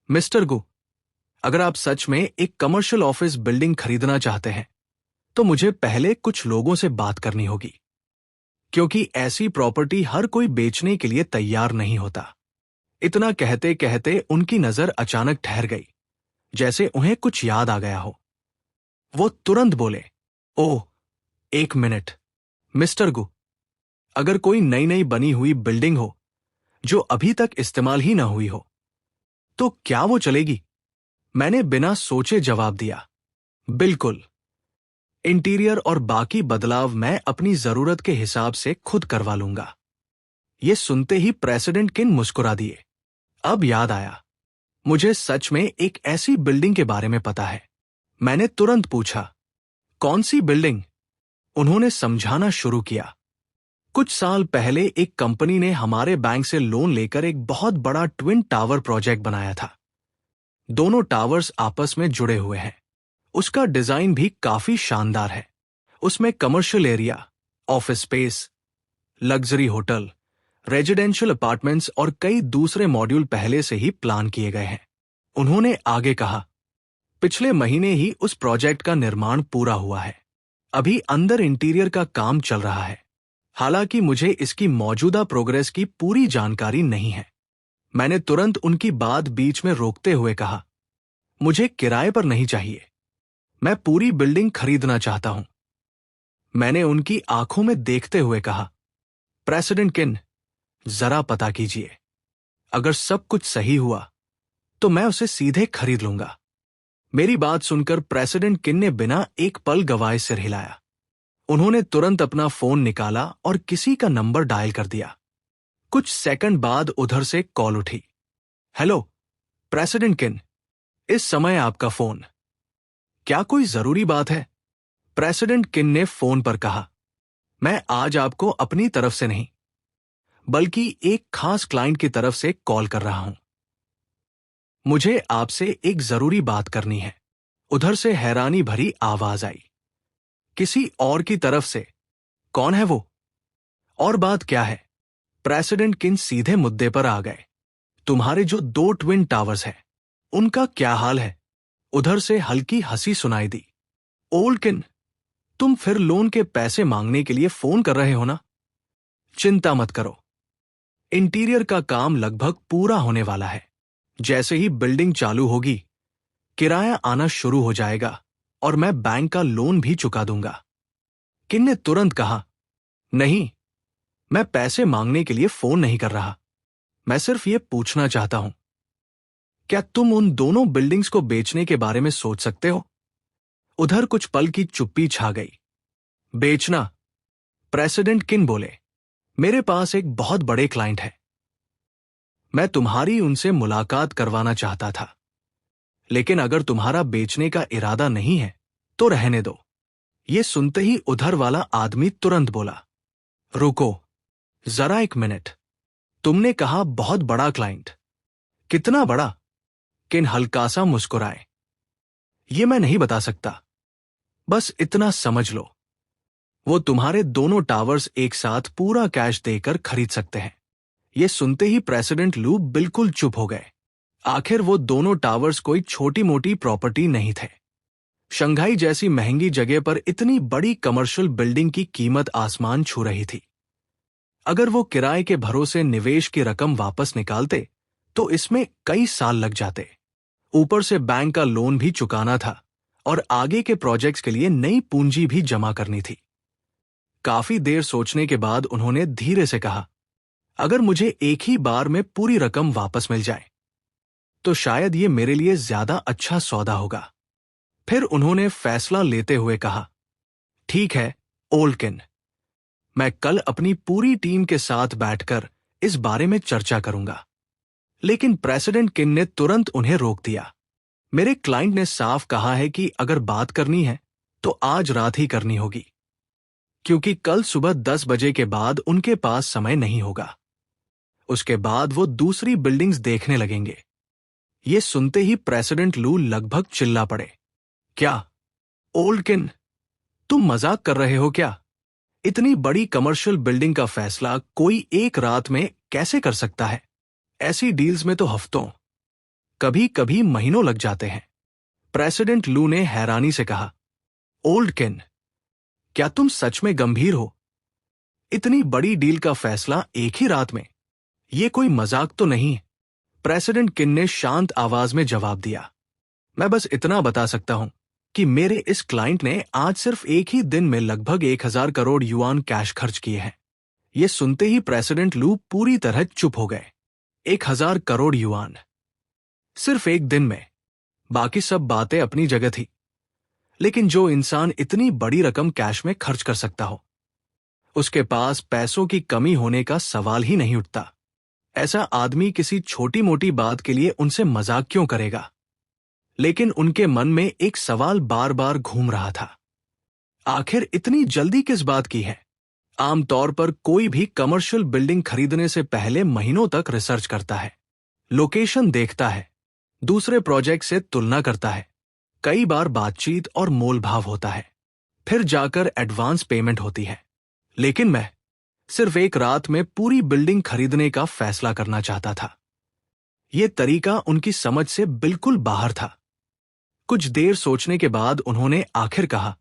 मिस्टर गु, अगर आप सच में एक कमर्शियल ऑफिस बिल्डिंग खरीदना चाहते हैं तो मुझे पहले कुछ लोगों से बात करनी होगी, क्योंकि ऐसी प्रॉपर्टी हर कोई बेचने के लिए तैयार नहीं होता। इतना कहते कहते उनकी नजर अचानक ठहर गई, जैसे उन्हें कुछ याद आ गया हो। वो तुरंत बोले, ओह, एक मिनट मिस्टर गु, अगर कोई नई नई बनी हुई बिल्डिंग हो जो अभी तक इस्तेमाल ही ना हुई हो तो क्या वो चलेगी? मैंने बिना सोचे जवाब दिया, बिल्कुल। इंटीरियर और बाकी बदलाव मैं अपनी जरूरत के हिसाब से खुद करवा लूंगा। ये सुनते ही प्रेसिडेंट किन मुस्कुरा दिए। अब याद आया, मुझे सच में एक ऐसी बिल्डिंग के बारे में पता है। मैंने तुरंत पूछा, कौन सी बिल्डिंग? उन्होंने समझाना शुरू किया। कुछ साल पहले एक कंपनी ने हमारे बैंक से लोन लेकर एक बहुत बड़ा ट्विन टावर प्रोजेक्ट बनाया था। दोनों टावर्स आपस में जुड़े हुए हैं। उसका डिजाइन भी काफी शानदार है। उसमें commercial area, office space, luxury hotel, residential apartments और कई दूसरे मॉड्यूल पहले से ही प्लान किए गए हैं। उन्होंने आगे कहा, पिछले महीने ही उस प्रोजेक्ट का निर्माण पूरा हुआ है। अभी अंदर इंटीरियर का काम चल रहा है। हालांकि मुझे इसकी मौजूदा प्रोग्रेस की पूरी जानकारी नहीं है। मैंने तुरंत उनकी बात बीच में रोकते हुए कहा, मुझे किराए पर नहीं चाहिए, मैं पूरी बिल्डिंग खरीदना चाहता हूं। मैंने उनकी आंखों में देखते हुए कहा, प्रेसिडेंट किन, जरा पता कीजिए। अगर सब कुछ सही हुआ तो मैं उसे सीधे खरीद लूंगा। मेरी बात सुनकर प्रेसिडेंट किन ने बिना एक पल गवाए सिर हिलाया। उन्होंने तुरंत अपना फोन निकाला और किसी का नंबर डायल कर दिया। कुछ सेकंड बाद उधर से कॉल उठी। हेलो प्रेसिडेंट किन, इस समय आपका फोन। क्या कोई जरूरी बात है? प्रेसिडेंट किन ने फोन पर कहा, मैं आज आपको अपनी तरफ से नहीं बल्कि एक खास क्लाइंट की तरफ से कॉल कर रहा हूं। मुझे आपसे एक जरूरी बात करनी है। उधर से हैरानी भरी आवाज आई, किसी और की तरफ से? कौन है वो और बात क्या है? प्रेसिडेंट किन सीधे मुद्दे पर आ गए। तुम्हारे जो 2 ट्विन टावर्स हैं, उनका क्या हाल है? उधर से हल्की हंसी सुनाई दी। ओल्ड किन, तुम फिर लोन के पैसे मांगने के लिए फोन कर रहे हो ना? चिंता मत करो, इंटीरियर का काम लगभग पूरा होने वाला है। जैसे ही बिल्डिंग चालू होगी, किराया आना शुरू हो जाएगा और मैं बैंक का लोन भी चुका दूंगा। किन ने तुरंत कहा, नहीं, मैं पैसे मांगने के लिए फोन नहीं कर रहा। मैं सिर्फ ये पूछना चाहता हूं, क्या तुम उन दोनों बिल्डिंग्स को बेचने के बारे में सोच सकते हो? उधर कुछ पल की चुप्पी छा गई। बेचना? प्रेसिडेंट किन बोले, मेरे पास एक बहुत बड़े क्लाइंट है। मैं तुम्हारी उनसे मुलाकात करवाना चाहता था, लेकिन अगर तुम्हारा बेचने का इरादा नहीं है तो रहने दो। ये सुनते ही उधर वाला आदमी तुरंत बोला, रुको जरा एक मिनट, तुमने कहा बहुत बड़ा क्लाइंट, कितना बड़ा? किन हल्का सा मुस्कुराए, ये मैं नहीं बता सकता, बस इतना समझ लो, वो तुम्हारे दोनों टावर्स एक साथ पूरा कैश देकर खरीद सकते हैं। ये सुनते ही प्रेसिडेंट लू बिल्कुल चुप हो गए। आखिर वो दोनों टावर्स कोई छोटी मोटी प्रॉपर्टी नहीं थे। शंघाई जैसी महंगी जगह पर इतनी बड़ी कमर्शियल बिल्डिंग की कीमत आसमान छू रही थी। अगर वो किराए के भरोसे निवेश की रकम वापस निकालते तो इसमें कई साल लग जाते। ऊपर से बैंक का लोन भी चुकाना था और आगे के प्रोजेक्ट्स के लिए नई पूंजी भी जमा करनी थी। काफी देर सोचने के बाद उन्होंने धीरे से कहा, अगर मुझे एक ही बार में पूरी रकम वापस मिल जाए तो शायद ये मेरे लिए ज्यादा अच्छा सौदा होगा। फिर उन्होंने फैसला लेते हुए कहा, ठीक है ओल्ड किन, मैं कल अपनी पूरी टीम के साथ बैठकर इस बारे में चर्चा करूंगा। लेकिन प्रेसिडेंट किन ने तुरंत उन्हें रोक दिया। मेरे क्लाइंट ने साफ कहा है कि अगर बात करनी है तो आज रात ही करनी होगी, क्योंकि कल सुबह 10 बजे के बाद उनके पास समय नहीं होगा। उसके बाद वो दूसरी बिल्डिंग्स देखने लगेंगे। ये सुनते ही प्रेसिडेंट लू लगभग चिल्ला पड़े, क्या ओल्ड किन, तुम मजाक कर रहे हो क्या? इतनी बड़ी कमर्शियल बिल्डिंग का फैसला कोई एक रात में कैसे कर सकता है? ऐसी डील्स में तो हफ्तों, कभी कभी महीनों लग जाते हैं। प्रेसिडेंट लू ने हैरानी से कहा, ओल्ड किन, क्या तुम सच में गंभीर हो? इतनी बड़ी डील का फैसला एक ही रात में, ये कोई मजाक तो नहीं? प्रेसिडेंट किन ने शांत आवाज में जवाब दिया, मैं बस इतना बता सकता हूं कि मेरे इस क्लाइंट ने आज सिर्फ एक ही दिन में लगभग 1000 करोड़ युआन कैश खर्च किए हैं। ये सुनते ही प्रेसिडेंट लू पूरी तरह चुप हो गए। 1000 करोड़ युआन सिर्फ एक दिन में। बाकी सब बातें अपनी जगह थी, लेकिन जो इंसान इतनी बड़ी रकम कैश में खर्च कर सकता हो, उसके पास पैसों की कमी होने का सवाल ही नहीं उठता। ऐसा आदमी किसी छोटी मोटी बात के लिए उनसे मजाक क्यों करेगा? लेकिन उनके मन में एक सवाल बार बार घूम रहा था, आखिर इतनी जल्दी किस बात की है? आमतौर पर कोई भी कमर्शियल बिल्डिंग खरीदने से पहले महीनों तक रिसर्च करता है, लोकेशन देखता है, दूसरे प्रोजेक्ट से तुलना करता है, कई बार बातचीत और मोलभाव होता है, फिर जाकर एडवांस पेमेंट होती है। लेकिन मैं सिर्फ एक रात में पूरी बिल्डिंग खरीदने का फैसला करना चाहता था। यह तरीका उनकी समझ से बिल्कुल बाहर था। कुछ देर सोचने के बाद उन्होंने आखिर कहा,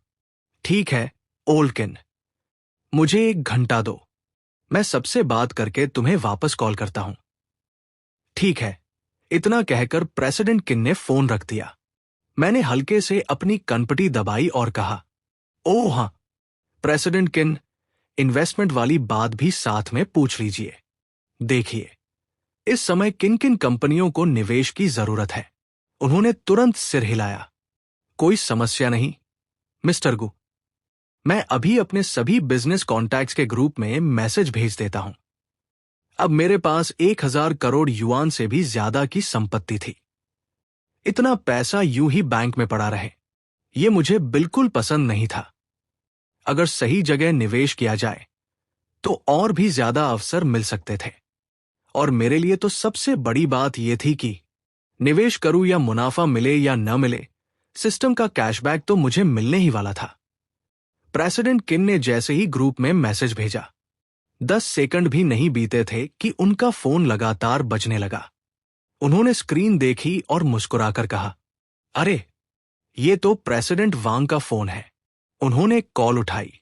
ठीक है ओल्किन, मुझे 1 घंटा दो, मैं सबसे बात करके तुम्हें वापस कॉल करता हूं। ठीक है, इतना कहकर प्रेसिडेंट किन ने फोन रख दिया। मैंने हल्के से अपनी कनपटी दबाई और कहा, ओह हां प्रेसिडेंट किन, इन्वेस्टमेंट वाली बात भी साथ में पूछ लीजिए। देखिए, इस समय किन किन कंपनियों को निवेश की जरूरत है। उन्होंने तुरंत सिर हिलाया। कोई समस्या नहीं मिस्टर गु, मैं अभी अपने सभी बिजनेस कॉन्टैक्ट्स के ग्रुप में मैसेज भेज देता हूं। अब मेरे पास 1000 करोड़ युआन से भी ज्यादा की संपत्ति थी। इतना पैसा यूं ही बैंक में पड़ा रहे, यह मुझे बिल्कुल पसंद नहीं था। अगर सही जगह निवेश किया जाए तो और भी ज्यादा अवसर मिल सकते थे। और मेरे लिए तो सबसे बड़ी बात यह थी कि निवेश करूं या मुनाफा मिले या न मिले, सिस्टम का कैशबैक तो मुझे मिलने ही वाला था। प्रेसिडेंट किन ने जैसे ही ग्रुप में मैसेज भेजा, 10 सेकंड भी नहीं बीते थे कि उनका फोन लगातार बजने लगा। उन्होंने स्क्रीन देखी और मुस्कुराकर कहा, अरे ये तो प्रेसिडेंट वांग का फोन है। उन्होंने कॉल उठाई।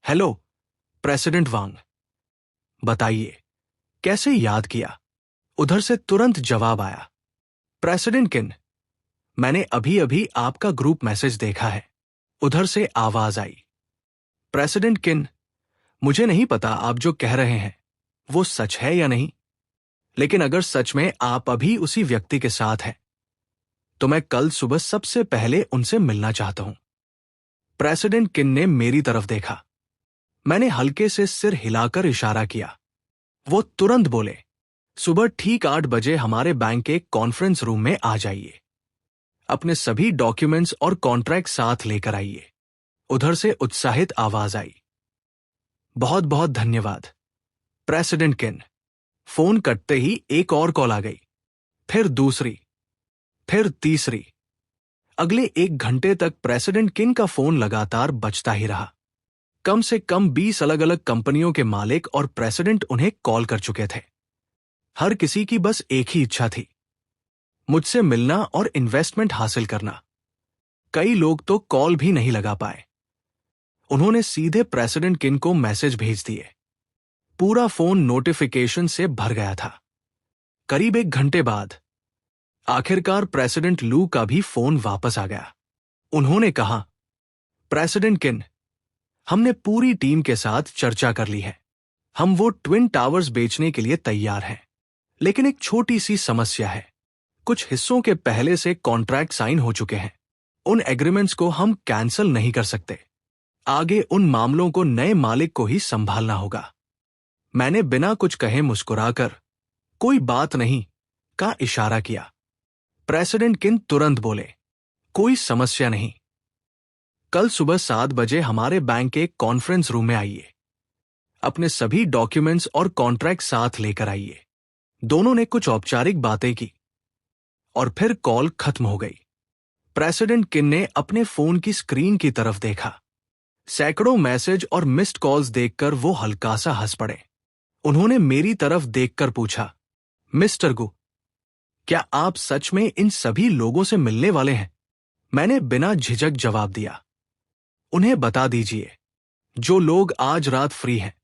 हेलो प्रेसिडेंट वांग, बताइए कैसे याद किया। उधर से तुरंत जवाब आया, प्रेसिडेंट किन, मैंने अभी अभी आपका ग्रुप मैसेज देखा है। उधर से आवाज आई, प्रेसिडेंट किन, मुझे नहीं पता आप जो कह रहे हैं वो सच है या नहीं, लेकिन अगर सच में आप अभी उसी व्यक्ति के साथ हैं तो मैं कल सुबह सबसे पहले उनसे मिलना चाहता हूं। प्रेसिडेंट किन ने मेरी तरफ देखा। मैंने हल्के से सिर हिलाकर इशारा किया। वो तुरंत बोले, सुबह ठीक 8 बजे हमारे बैंक के कॉन्फ्रेंस रूम में आ जाइए। अपने सभी डॉक्यूमेंट्स और कॉन्ट्रैक्ट साथ लेकर आइए। उधर से उत्साहित आवाज आई, बहुत बहुत धन्यवाद प्रेसिडेंट किन। फोन कटते ही एक और कॉल आ गई, फिर दूसरी, फिर तीसरी। अगले 1 घंटे तक प्रेसिडेंट किन का फोन लगातार बजता ही रहा। कम से कम 20 अलग अलग कंपनियों के मालिक और प्रेसिडेंट उन्हें कॉल कर चुके थे। हर किसी की बस एक ही इच्छा थी, मुझसे मिलना और इन्वेस्टमेंट हासिल करना। कई लोग तो कॉल भी नहीं लगा पाए। उन्होंने सीधे प्रेसिडेंट किन को मैसेज भेज दिए। पूरा फोन नोटिफिकेशन से भर गया था। करीब 1 घंटे बाद आखिरकार प्रेसिडेंट लू का भी फोन वापस आ गया। उन्होंने कहा, प्रेसिडेंट किन, हमने पूरी टीम के साथ चर्चा कर ली है। हम वो ट्विन टावर्स बेचने के लिए तैयार हैं, लेकिन एक छोटी सी समस्या है। कुछ हिस्सों के पहले से कॉन्ट्रैक्ट साइन हो चुके हैं। उन एग्रीमेंट्स को हम कैंसिल नहीं कर सकते। आगे उन मामलों को नए मालिक को ही संभालना होगा। मैंने बिना कुछ कहे मुस्कुराकर कोई बात नहीं का इशारा किया। प्रेसिडेंट किन तुरंत बोले, कोई समस्या नहीं। कल सुबह 7 बजे हमारे बैंक के कॉन्फ्रेंस रूम में आइए। अपने सभी डॉक्यूमेंट्स और कॉन्ट्रैक्ट साथ लेकर आइए। दोनों ने कुछ औपचारिक बातें की और फिर कॉल खत्म हो गई। प्रेसिडेंट किन ने अपने फोन की स्क्रीन की तरफ देखा। सैकड़ों मैसेज और मिस्ड कॉल्स देखकर वो हल्का सा हंस पड़े। उन्होंने मेरी तरफ देखकर पूछा, मिस्टर गु, क्या आप सच में इन सभी लोगों से मिलने वाले हैं? मैंने बिना झिझक जवाब दिया, उन्हें बता दीजिए, जो लोग आज रात फ्री हैं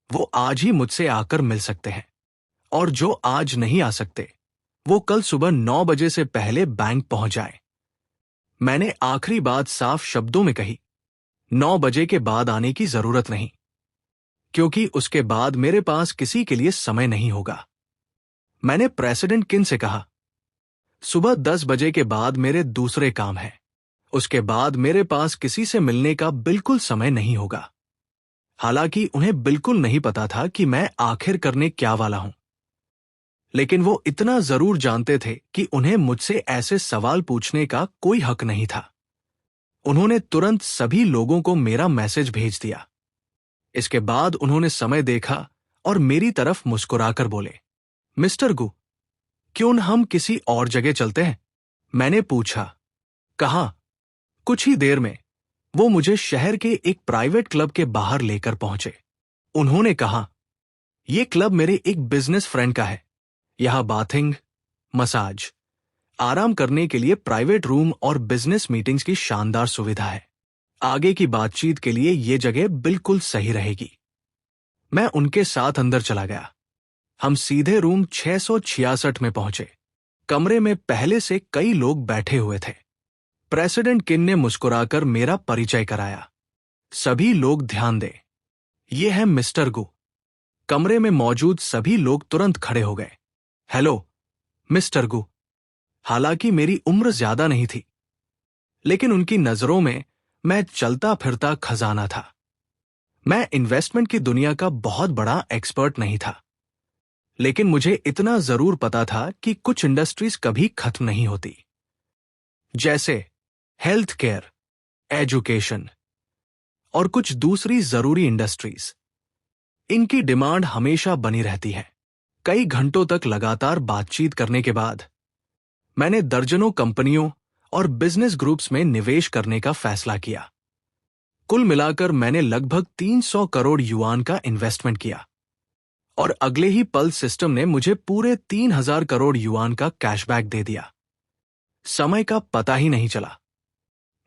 वो आज ही मुझसे आकर मिल सकते हैं, और जो आज नहीं आ सकते वो कल सुबह 9 बजे से पहले बैंक पहुंच जाए। मैंने आखिरी बात साफ शब्दों में कही, 9 बजे के बाद आने की जरूरत नहीं, क्योंकि उसके बाद मेरे पास किसी के लिए समय नहीं होगा। मैंने प्रेसिडेंट किन से कहा, सुबह 10 बजे के बाद मेरे दूसरे काम हैं। उसके बाद मेरे पास किसी से मिलने का बिल्कुल समय नहीं होगा। हालांकि उन्हें बिल्कुल नहीं पता था कि मैं आखिर करने क्या वाला हूं, लेकिन वो इतना जरूर जानते थे कि उन्हें मुझसे ऐसे सवाल पूछने का कोई हक नहीं था। उन्होंने तुरंत सभी लोगों को मेरा मैसेज भेज दिया। इसके बाद उन्होंने समय देखा और मेरी तरफ मुस्कुराकर बोले, मिस्टर गु, क्यों न हम किसी और जगह चलते हैं? मैंने पूछा, कहाँ? कुछ ही देर में वो मुझे शहर के एक प्राइवेट क्लब के बाहर लेकर पहुंचे। उन्होंने कहा, यह क्लब मेरे एक बिजनेस फ्रेंड का है। यहां बाथिंग, मसाज, आराम करने के लिए प्राइवेट रूम और बिजनेस मीटिंग्स की शानदार सुविधा है। आगे की बातचीत के लिए ये जगह बिल्कुल सही रहेगी। मैं उनके साथ अंदर चला गया। हम सीधे रूम 666 में पहुंचे। कमरे में पहले से कई लोग बैठे हुए थे। प्रेसिडेंट किन ने मुस्कुराकर मेरा परिचय कराया। सभी लोग ध्यान दें, ये है मिस्टर गु। कमरे में मौजूद सभी लोग तुरंत खड़े हो गए। हेलो मिस्टर गु। हालांकि मेरी उम्र ज्यादा नहीं थी, लेकिन उनकी नजरों में मैं चलता फिरता खजाना था। मैं इन्वेस्टमेंट की दुनिया का बहुत बड़ा एक्सपर्ट नहीं था, लेकिन मुझे इतना जरूर पता था कि कुछ इंडस्ट्रीज कभी खत्म नहीं होती, जैसे हेल्थ केयर, एजुकेशन और कुछ दूसरी जरूरी इंडस्ट्रीज। इनकी डिमांड हमेशा बनी रहती है। कई घंटों तक लगातार बातचीत करने के बाद मैंने दर्जनों कंपनियों और बिजनेस ग्रुप्स में निवेश करने का फैसला किया। कुल मिलाकर मैंने लगभग 300 करोड़ युआन का इन्वेस्टमेंट किया और अगले ही पल सिस्टम ने मुझे पूरे 3000 करोड़ युआन का कैशबैक दे दिया। समय का पता ही नहीं चला।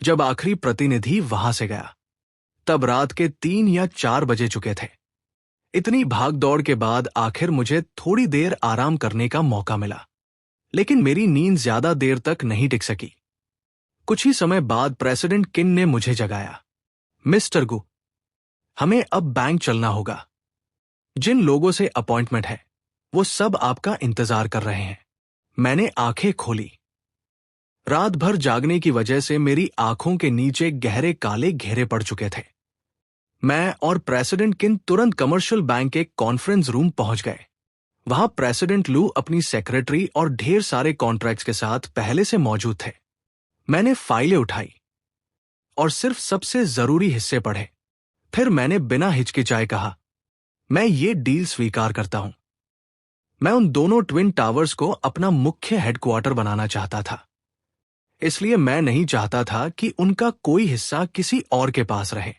जब आखिरी प्रतिनिधि वहां से गया, तब रात के 3 या 4 बजे चुके थे। इतनी भागदौड़ के बाद आखिर मुझे थोड़ी देर आराम करने का मौका मिला, लेकिन मेरी नींद ज्यादा देर तक नहीं टिक सकी। कुछ ही समय बाद प्रेसिडेंट किन ने मुझे जगाया। मिस्टर गु, हमें अब बैंक चलना होगा। जिन लोगों से अपॉइंटमेंट है, वो सब आपका इंतजार कर रहे हैं। मैंने आंखें खोली। रात भर जागने की वजह से मेरी आंखों के नीचे गहरे काले घेरे पड़ चुके थे। मैं और प्रेसिडेंट किन तुरंत कमर्शियल बैंक के कॉन्फ्रेंस रूम पहुंच गए। वहां प्रेसिडेंट लू अपनी सेक्रेटरी और ढेर सारे कॉन्ट्रैक्ट्स के साथ पहले से मौजूद थे। मैंने फाइलें उठाई और सिर्फ सबसे जरूरी हिस्से पढ़े। फिर मैंने बिना हिचकिचाए कहा, मैं ये डील स्वीकार करता हूं। मैं उन दोनों ट्विन टावर्स को अपना मुख्य हेडक्वार्टर बनाना चाहता था, इसलिए मैं नहीं चाहता था कि उनका कोई हिस्सा किसी और के पास रहे।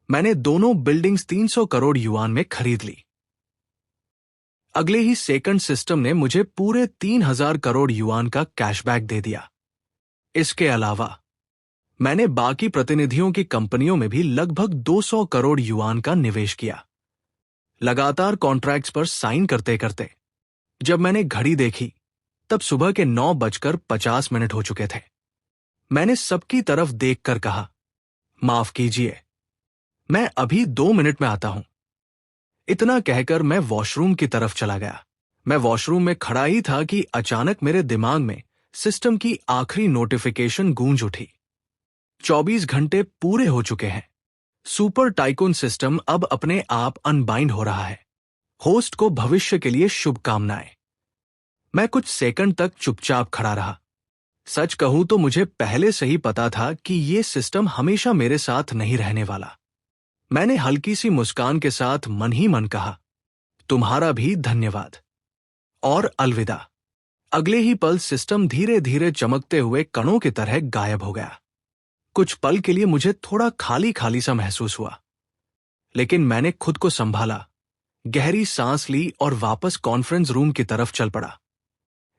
मैंने दोनों बिल्डिंग्स 300 करोड़ युआन में खरीद ली। अगले ही सेकंड सिस्टम ने मुझे पूरे 3000 करोड़ युआन का कैशबैक दे दिया। इसके अलावा मैंने बाकी प्रतिनिधियों की कंपनियों में भी लगभग 200 करोड़ युआन का निवेश किया। लगातार कॉन्ट्रैक्ट्स पर साइन करते करते जब मैंने घड़ी देखी, तब सुबह के 9:50 हो चुके थे। मैंने सबकी तरफ देखकर कहा, माफ कीजिए, मैं अभी 2 मिनट में आता हूं। इतना कहकर मैं वॉशरूम की तरफ चला गया। मैं वॉशरूम में खड़ा ही था कि अचानक मेरे दिमाग में सिस्टम की आखिरी नोटिफिकेशन गूंज उठी। 24 घंटे पूरे हो चुके हैं। सुपर टाइकून सिस्टम अब अपने आप अनबाइंड हो रहा है। होस्ट को भविष्य के लिए शुभकामनाएं। मैं कुछ सेकंड तक चुपचाप खड़ा रहा। सच कहूं तो मुझे पहले से ही पता था कि यह सिस्टम हमेशा मेरे साथ नहीं रहने वाला। मैंने हल्की सी मुस्कान के साथ मन ही मन कहा, तुम्हारा भी धन्यवाद और अलविदा। अगले ही पल सिस्टम धीरे धीरे चमकते हुए कणों की तरह गायब हो गया। कुछ पल के लिए मुझे थोड़ा खाली खाली सा महसूस हुआ, लेकिन मैंने खुद को संभाला, गहरी सांस ली और वापस कॉन्फ्रेंस रूम की तरफ चल पड़ा।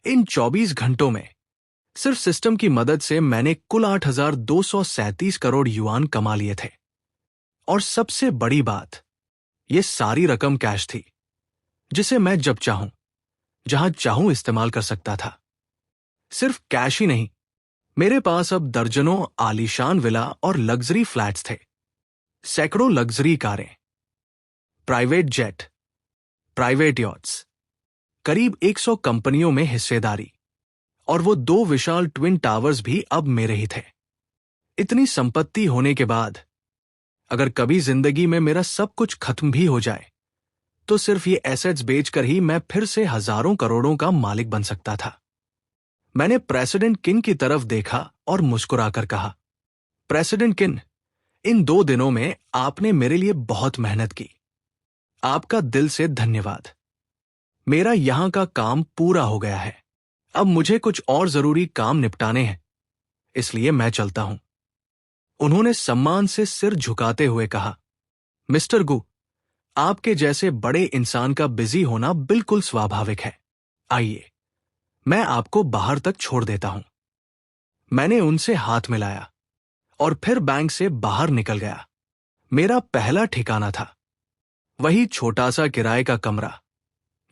इन 24 घंटों में सिर्फ सिस्टम की मदद से मैंने कुल 8,237 करोड़ युआन कमा लिए थे। और सबसे बड़ी बात, यह सारी रकम कैश थी, जिसे मैं जब चाहूं, जहां चाहूं इस्तेमाल कर सकता था। सिर्फ कैश ही नहीं, मेरे पास अब दर्जनों आलीशान विला और लग्जरी फ्लैट्स थे, सैकड़ों लग्जरी कारें, प्राइवेट जेट, प्राइवेट यॉट्स, करीब 100 कंपनियों में हिस्सेदारी, और वो 2 विशाल ट्विन टावर्स भी अब मेरे ही थे। इतनी संपत्ति होने के बाद अगर कभी जिंदगी में मेरा सब कुछ खत्म भी हो जाए, तो सिर्फ ये एसेट्स बेचकर ही मैं फिर से हजारों करोड़ों का मालिक बन सकता था। मैंने प्रेसिडेंट किन की तरफ देखा और मुस्कुराकर कहा, प्रेसिडेंट किन, इन 2 दिनों में आपने मेरे लिए बहुत मेहनत की। आपका दिल से धन्यवाद। मेरा यहां का काम पूरा हो गया है। अब मुझे कुछ और जरूरी काम निपटाने हैं, इसलिए मैं चलता हूं। उन्होंने सम्मान से सिर झुकाते हुए कहा, मिस्टर गु, आपके जैसे बड़े इंसान का बिजी होना बिल्कुल स्वाभाविक है। आइए, मैं आपको बाहर तक छोड़ देता हूं। मैंने उनसे हाथ मिलाया और फिर बैंक से बाहर निकल गया। मेरा पहला ठिकाना था वही छोटा सा किराए का कमरा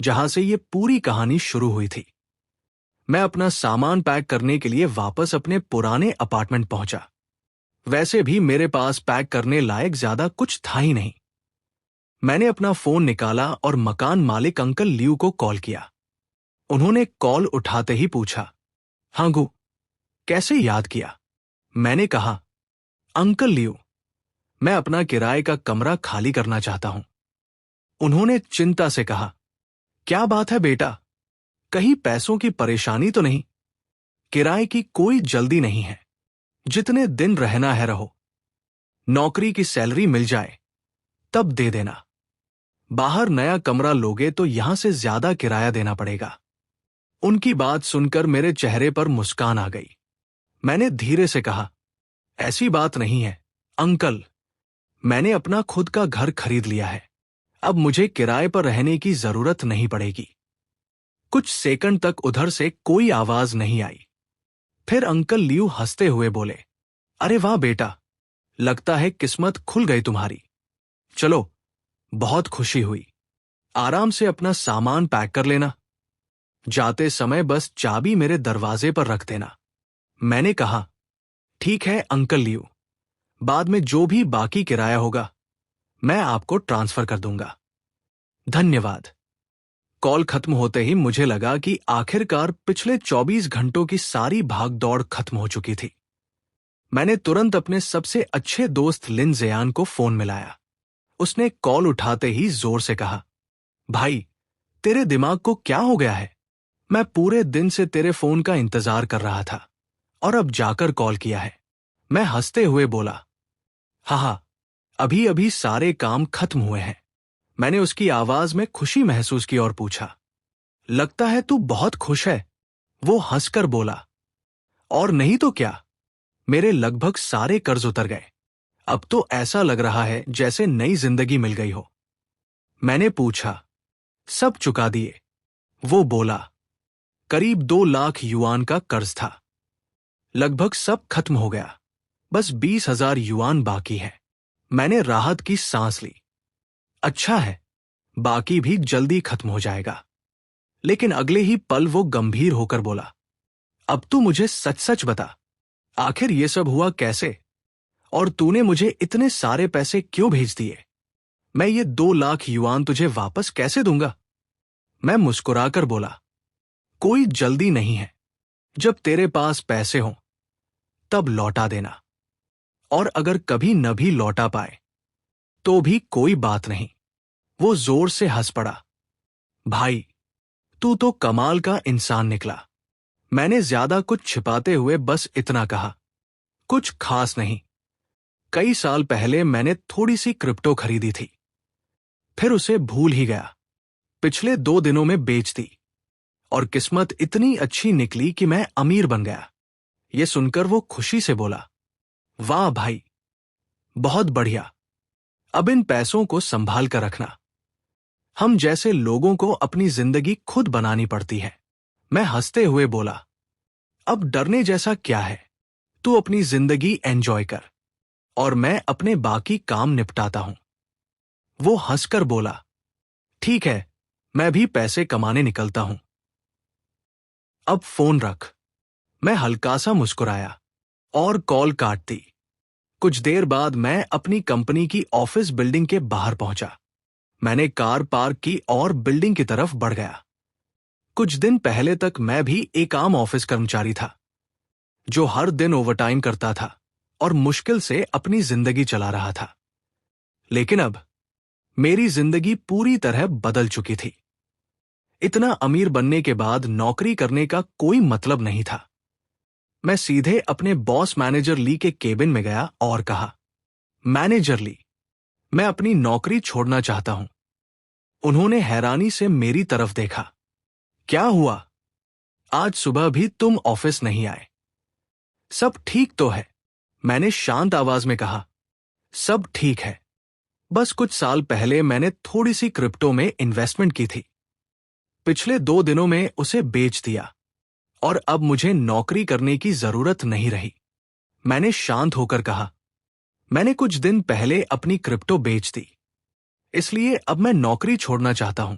जहां से ये पूरी कहानी शुरू हुई थी। मैं अपना सामान पैक करने के लिए वापस अपने पुराने अपार्टमेंट पहुंचा। वैसे भी मेरे पास पैक करने लायक ज्यादा कुछ था ही नहीं। मैंने अपना फोन निकाला और मकान मालिक अंकल लियू को कॉल किया। उन्होंने कॉल उठाते ही पूछा, हाँ गु, कैसे याद किया? मैंने कहा, अंकल लियू, मैं अपना किराए का कमरा खाली करना चाहता हूं। उन्होंने चिंता से कहा, क्या बात है बेटा, कहीं पैसों की परेशानी तो नहीं? किराए की कोई जल्दी नहीं है, जितने दिन रहना है रहो। नौकरी की सैलरी मिल जाए तब दे देना। बाहर नया कमरा लोगे तो यहां से ज्यादा किराया देना पड़ेगा। उनकी बात सुनकर मेरे चेहरे पर मुस्कान आ गई। मैंने धीरे से कहा, ऐसी बात नहीं है अंकल, मैंने अपना खुद का घर खरीद लिया है। अब मुझे किराए पर रहने की जरूरत नहीं पड़ेगी। कुछ सेकंड तक उधर से कोई आवाज नहीं आई। फिर अंकल लियू हंसते हुए बोले, अरे वाह बेटा, लगता है किस्मत खुल गई तुम्हारी। चलो, बहुत खुशी हुई। आराम से अपना सामान पैक कर लेना। जाते समय बस चाबी मेरे दरवाजे पर रख देना। मैंने कहा, ठीक है अंकल लियू, बाद में जो भी बाकी किराया होगा मैं आपको ट्रांसफर कर दूंगा। धन्यवाद। कॉल खत्म होते ही मुझे लगा कि आखिरकार पिछले 24 घंटों की सारी भागदौड़ खत्म हो चुकी थी। मैंने तुरंत अपने सबसे अच्छे दोस्त लिन ज़ेयान को फोन मिलाया। उसने कॉल उठाते ही जोर से कहा, भाई, तेरे दिमाग को क्या हो गया है? मैं पूरे दिन से तेरे फोन का इंतजार कर रहा था और अब जाकर कॉल किया है। मैं हंसते हुए बोला, हाँ, अभी अभी सारे काम खत्म हुए हैं। मैंने उसकी आवाज में खुशी महसूस की और पूछा, लगता है तू बहुत खुश है? वो हंसकर बोला, और नहीं तो क्या, मेरे लगभग सारे कर्ज उतर गए। अब तो ऐसा लग रहा है जैसे नई जिंदगी मिल गई हो। मैंने पूछा, सब चुका दिए? वो बोला, करीब 2 लाख युआन का कर्ज था। लगभग सब खत्म हो गया, बस 20,000 युआन बाकी है। मैंने राहत की सांस ली। अच्छा है, बाकी भी जल्दी खत्म हो जाएगा। लेकिन अगले ही पल वो गंभीर होकर बोला, अब तू मुझे सच सच बता, आखिर ये सब हुआ कैसे? और तूने मुझे इतने सारे पैसे क्यों भेज दिए? मैं ये 2 लाख युआन तुझे वापस कैसे दूंगा? मैं मुस्कुराकर बोला, कोई जल्दी नहीं है। जब तेरे पास पैसे हों तब लौटा देना, और अगर कभी न भी लौटा पाए तो भी कोई बात नहीं। वो जोर से हंस पड़ा, भाई, तू तो कमाल का इंसान निकला। मैंने ज्यादा कुछ छिपाते हुए बस इतना कहा, कुछ खास नहीं। कई साल पहले मैंने थोड़ी सी क्रिप्टो खरीदी थी, फिर उसे भूल ही गया। पिछले 2 दिनों में बेच दी और किस्मत इतनी अच्छी निकली कि मैं अमीर बन गया। ये सुनकर वो खुशी से बोला, वाह भाई, बहुत बढ़िया। अब इन पैसों को संभाल कर रखना। हम जैसे लोगों को अपनी जिंदगी खुद बनानी पड़ती है। मैं हंसते हुए बोला, अब डरने जैसा क्या है? तू अपनी जिंदगी एंजॉय कर और मैं अपने बाकी काम निपटाता हूं। वो हंसकर बोला, ठीक है, मैं भी पैसे कमाने निकलता हूं। अब फोन रख। मैं हल्का सा मुस्कुराया और कॉल काट दी। कुछ देर बाद मैं अपनी कंपनी की ऑफिस बिल्डिंग के बाहर पहुंचा। मैंने कार पार्क की और बिल्डिंग की तरफ बढ़ गया। कुछ दिन पहले तक मैं भी एक आम ऑफिस कर्मचारी था, जो हर दिन ओवरटाइम करता था और मुश्किल से अपनी जिंदगी चला रहा था। लेकिन अब मेरी जिंदगी पूरी तरह बदल चुकी थी। इतना अमीर बनने के बाद नौकरी करने का कोई मतलब नहीं था। मैं सीधे अपने बॉस मैनेजर ली के केबिन में गया और कहा, मैनेजर ली, मैं अपनी नौकरी छोड़ना चाहता हूं। उन्होंने हैरानी से मेरी तरफ देखा। क्या हुआ? आज सुबह भी तुम ऑफिस नहीं आए? सब ठीक तो है? मैंने शांत आवाज में कहा, सब ठीक है, बस कुछ साल पहले मैंने थोड़ी सी क्रिप्टो में इन्वेस्टमेंट की थी। पिछले 2 दिनों में उसे बेच दिया और अब मुझे नौकरी करने की जरूरत नहीं रही। मैंने शांत होकर कहा, मैंने कुछ दिन पहले अपनी क्रिप्टो बेच दी, इसलिए अब मैं नौकरी छोड़ना चाहता हूं।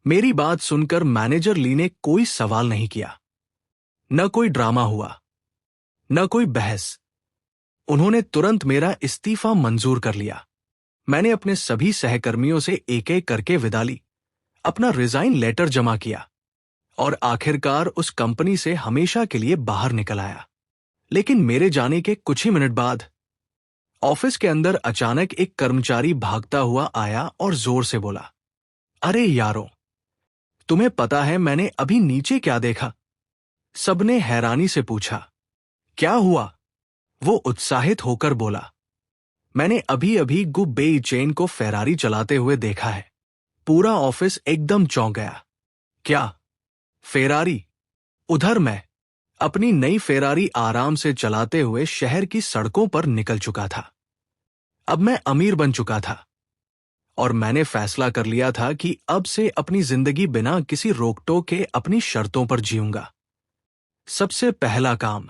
मेरी बात सुनकर मैनेजर ली ने कोई सवाल नहीं किया। न कोई ड्रामा हुआ, न कोई बहस। उन्होंने तुरंत मेरा इस्तीफा मंजूर कर लिया। मैंने अपने सभी सहकर्मियों से एक एक करके विदा ली, अपना रिजाइन लेटर जमा किया और आखिरकार उस कंपनी से हमेशा के लिए बाहर निकल आया। लेकिन मेरे जाने के कुछ ही मिनट बाद ऑफिस के अंदर अचानक एक कर्मचारी भागता हुआ आया और जोर से बोला, अरे यारों, तुम्हें पता है मैंने अभी नीचे क्या देखा? सबने हैरानी से पूछा, क्या हुआ? वो उत्साहित होकर बोला, मैंने अभी अभी गु बेई चेन को फेरारी चलाते हुए देखा है। पूरा ऑफिस एकदम चौंक गया। क्या? फेरारी? उधर मैं अपनी नई फेरारी आराम से चलाते हुए शहर की सड़कों पर निकल चुका था। अब मैं अमीर बन चुका था और मैंने फैसला कर लिया था कि अब से अपनी जिंदगी बिना किसी रोक टोक के अपनी शर्तों पर जीऊंगा। सबसे पहला काम,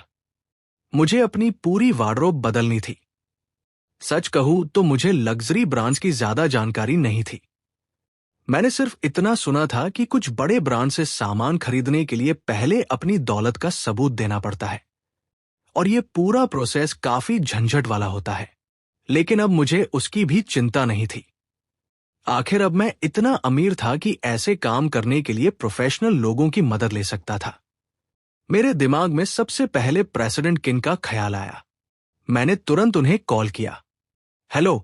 मुझे अपनी पूरी वार्डरोब बदलनी थी। सच कहूं तो मुझे लग्जरी ब्रांड्स की ज्यादा जानकारी नहीं थी। मैंने सिर्फ इतना सुना था कि कुछ बड़े ब्रांड से सामान खरीदने के लिए पहले अपनी दौलत का सबूत देना पड़ता है और यह पूरा प्रोसेस काफी झंझट वाला होता है। लेकिन अब मुझे उसकी भी चिंता नहीं थी। आखिर अब मैं इतना अमीर था कि ऐसे काम करने के लिए प्रोफेशनल लोगों की मदद ले सकता था। मेरे दिमाग में सबसे पहले प्रेसिडेंट किन का ख्याल आया। मैंने तुरंत उन्हें कॉल किया। हेलो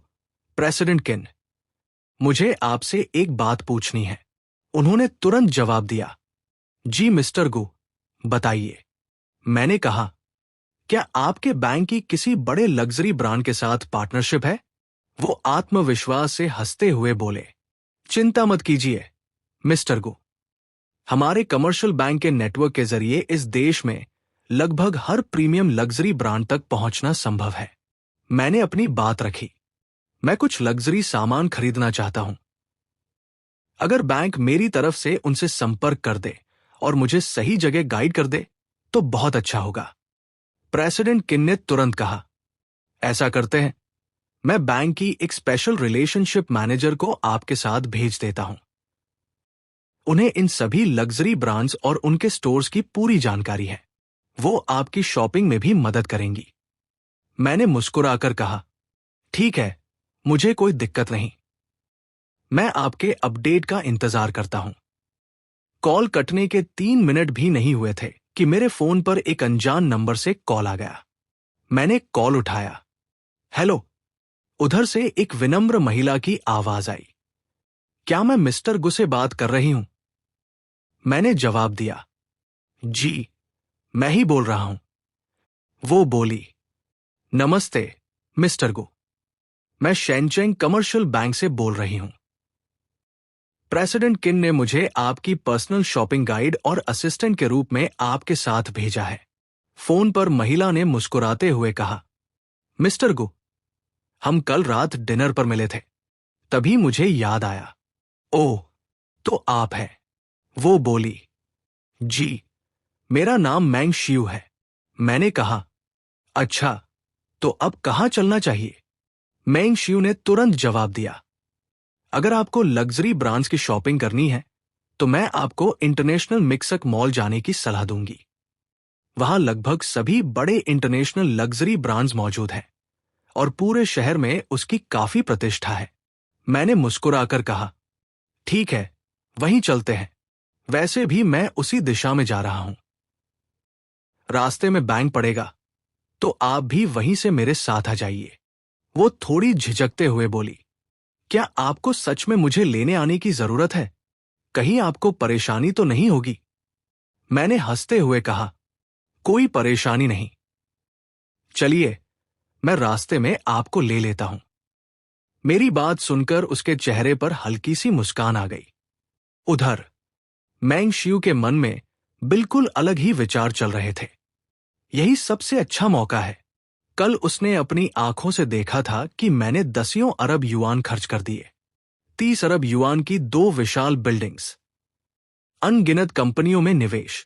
प्रेसिडेंट किन, मुझे आपसे एक बात पूछनी है। उन्होंने तुरंत जवाब दिया, जी मिस्टर गु, बताइए। मैंने कहा, क्या आपके बैंक की किसी बड़े लग्जरी ब्रांड के साथ पार्टनरशिप है? वो आत्मविश्वास से हंसते हुए बोले, चिंता मत कीजिए मिस्टर गु, हमारे कमर्शियल बैंक के नेटवर्क के जरिए इस देश में लगभग हर प्रीमियम लग्जरी ब्रांड तक पहुंचना संभव है। मैंने अपनी बात रखी। मैं कुछ लग्जरी सामान खरीदना चाहता हूं। अगर बैंक मेरी तरफ से उनसे संपर्क कर दे और मुझे सही जगह गाइड कर दे तो बहुत अच्छा होगा। प्रेसिडेंट किन ने तुरंत कहा, ऐसा करते हैं, मैं बैंक की एक स्पेशल रिलेशनशिप मैनेजर को आपके साथ भेज देता हूं। उन्हें इन सभी लग्जरी ब्रांड्स और उनके स्टोर्स की पूरी जानकारी है। वो आपकी शॉपिंग में भी मदद करेंगी। मैंने मुस्कुराकर कहा, ठीक है, मुझे कोई दिक्कत नहीं। मैं आपके अपडेट का इंतजार करता हूं। कॉल कटने के 3 मिनट भी नहीं हुए थे कि मेरे फोन पर एक अनजान नंबर से कॉल आ गया। मैंने कॉल उठाया। हेलो, उधर से एक विनम्र महिला की आवाज आई। क्या मैं मिस्टर गु से बात कर रही हूं? मैंने जवाब दिया, जी, मैं ही बोल रहा हूं। वो बोली, नमस्ते मिस्टर गु, मैं शेनचेंग कमर्शियल बैंक से बोल रही हूं। प्रेसिडेंट किन ने मुझे आपकी पर्सनल शॉपिंग गाइड और असिस्टेंट के रूप में आपके साथ भेजा है। फोन पर महिला ने मुस्कुराते हुए कहा, मिस्टर गु, हम कल रात डिनर पर मिले थे, तभी मुझे याद आया। ओह, तो आप हैं। वो बोली, जी, मेरा नाम मैंग शियू है। मैंने कहा, अच्छा, तो अब कहां चलना चाहिए? मैंग शियू ने तुरंत जवाब दिया, अगर आपको लग्जरी ब्रांड्स की शॉपिंग करनी है तो मैं आपको इंटरनेशनल मिक्सक मॉल जाने की सलाह दूंगी। वहां लगभग सभी बड़े इंटरनेशनल लग्जरी ब्रांड्स मौजूद हैं और पूरे शहर में उसकी काफी प्रतिष्ठा है। मैंने मुस्कुराकर कहा, ठीक है, वहीं चलते हैं। वैसे भी मैं उसी दिशा में जा रहा हूं। रास्ते में बैंक पड़ेगा तो आप भी वहीं से मेरे साथ आ जाइए। वो थोड़ी झिझकते हुए बोली, क्या आपको सच में मुझे लेने आने की जरूरत है? कहीं आपको परेशानी तो नहीं होगी? मैंने हंसते हुए कहा, कोई परेशानी नहीं। चलिए, मैं रास्ते में आपको ले लेता हूं। मेरी बात सुनकर उसके चेहरे पर हल्की सी मुस्कान आ गई। उधर मैंग शियू के मन में बिल्कुल अलग ही विचार चल रहे थे। यही सबसे अच्छा मौका है। कल उसने अपनी आंखों से देखा था कि मैंने दसियों अरब युआन खर्च कर दिए। 30 अरब युआन की 2 विशाल बिल्डिंग्स, अनगिनत कंपनियों में निवेश,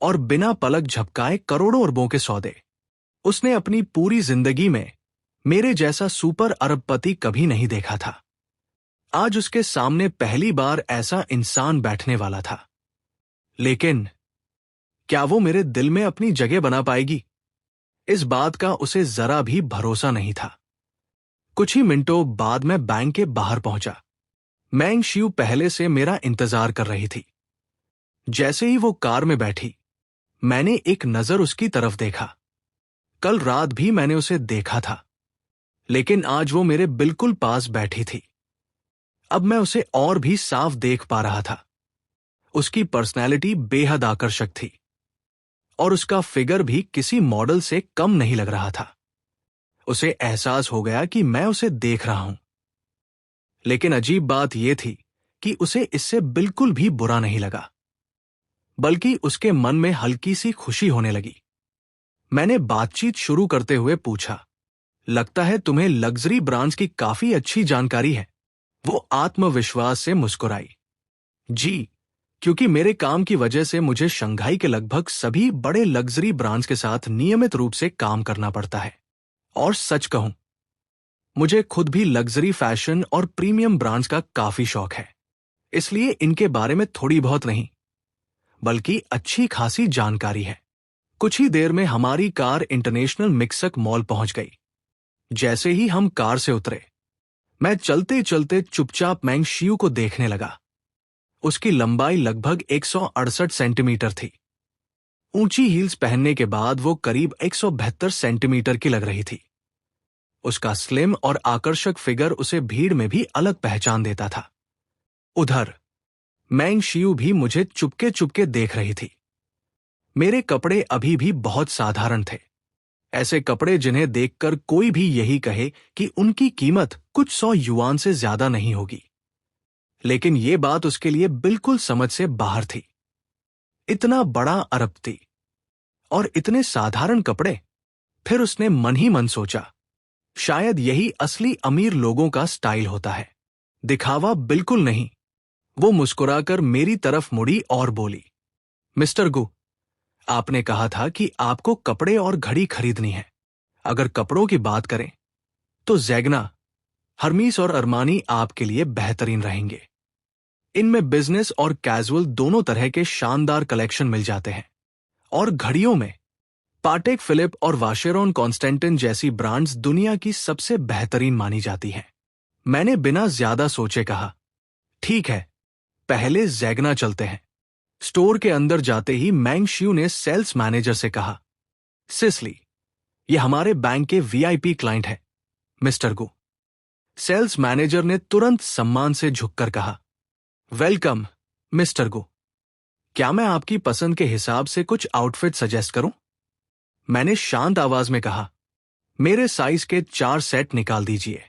और बिना पलक झपकाए करोड़ों अरबों के सौदे। उसने अपनी पूरी जिंदगी में मेरे जैसा सुपर अरबपति कभी नहीं देखा था। आज उसके सामने पहली बार ऐसा इंसान बैठने वाला था। लेकिन क्या वो मेरे दिल में अपनी जगह बना पाएगी? इस बात का उसे जरा भी भरोसा नहीं था। कुछ ही मिनटों बाद मैं बैंक के बाहर पहुंचा। मैंग शियू पहले से मेरा इंतजार कर रही थी। जैसे ही वो कार में बैठी, मैंने एक नजर उसकी तरफ देखा। कल रात भी मैंने उसे देखा था, लेकिन आज वो मेरे बिल्कुल पास बैठी थी। अब मैं उसे और भी साफ देख पा रहा था। उसकी पर्सनैलिटी बेहद आकर्षक थी और उसका फिगर भी किसी मॉडल से कम नहीं लग रहा था। उसे एहसास हो गया कि मैं उसे देख रहा हूं। लेकिन अजीब बात यह थी कि उसे इससे बिल्कुल भी बुरा नहीं लगा, बल्कि उसके मन में हल्की सी खुशी होने लगी। मैंने बातचीत शुरू करते हुए पूछा, लगता है तुम्हें लग्जरी ब्रांड्स की काफी अच्छी जानकारी है। वो आत्मविश्वास से मुस्कुराई। जी, क्योंकि मेरे काम की वजह से मुझे शंघाई के लगभग सभी बड़े लग्जरी ब्रांड्स के साथ नियमित रूप से काम करना पड़ता है। और सच कहूं, मुझे खुद भी लग्जरी फैशन और प्रीमियम ब्रांड्स का काफी शौक है। इसलिए इनके बारे में थोड़ी बहुत नहीं, बल्कि अच्छी खासी जानकारी है। कुछ ही देर में हमारी कार इंटरनेशनल मिक्सक मॉल पहुंच गई। जैसे ही हम कार से उतरे, मैं चलते चलते चुपचाप मैंग शियू को देखने लगा। उसकी लंबाई लगभग 168 सेंटीमीटर थी। ऊंची हील्स पहनने के बाद वो करीब 172 सेंटीमीटर की लग रही थी। उसका स्लिम और आकर्षक फिगर उसे भीड़ में भी अलग पहचान देता था। उधर मैंग शियू भी मुझे चुपके चुपके देख रही थी। मेरे कपड़े अभी भी बहुत साधारण थे, ऐसे कपड़े जिन्हें देखकर कोई भी यही कहे कि उनकी कीमत कुछ 100 युआन से ज्यादा नहीं होगी। लेकिन ये बात उसके लिए बिल्कुल समझ से बाहर थी। इतना बड़ा अरबपति और इतने साधारण कपड़े। फिर उसने मन ही मन सोचा, शायद यही असली अमीर लोगों का स्टाइल होता है, दिखावा बिल्कुल नहीं। वो मुस्कुराकर मेरी तरफ मुड़ी और बोली, मिस्टर गु, आपने कहा था कि आपको कपड़े और घड़ी खरीदनी है। अगर कपड़ों की बात करें तो ज़ैगना, हर्मीस और अरमानी आपके लिए बेहतरीन रहेंगे। इनमें बिजनेस और कैजुअल दोनों तरह के शानदार कलेक्शन मिल जाते हैं। और घड़ियों में पाटेक फिलिप और वाशेरॉन कॉन्स्टेंटिन जैसी ब्रांड्स दुनिया की सबसे बेहतरीन मानी जाती हैं। मैंने बिना ज्यादा सोचे कहा, ठीक है, पहले ज़ैगना चलते हैं। स्टोर के अंदर जाते ही मैंग शियू ने सेल्स मैनेजर से कहा, सिसली, ये हमारे बैंक के वीआईपी क्लाइंट है, मिस्टर गु। सेल्स मैनेजर ने तुरंत सम्मान से झुककर कहा, वेलकम मिस्टर गु। क्या मैं आपकी पसंद के हिसाब से कुछ आउटफिट सजेस्ट करूं? मैंने शांत आवाज में कहा, मेरे साइज के 4 सेट निकाल दीजिए,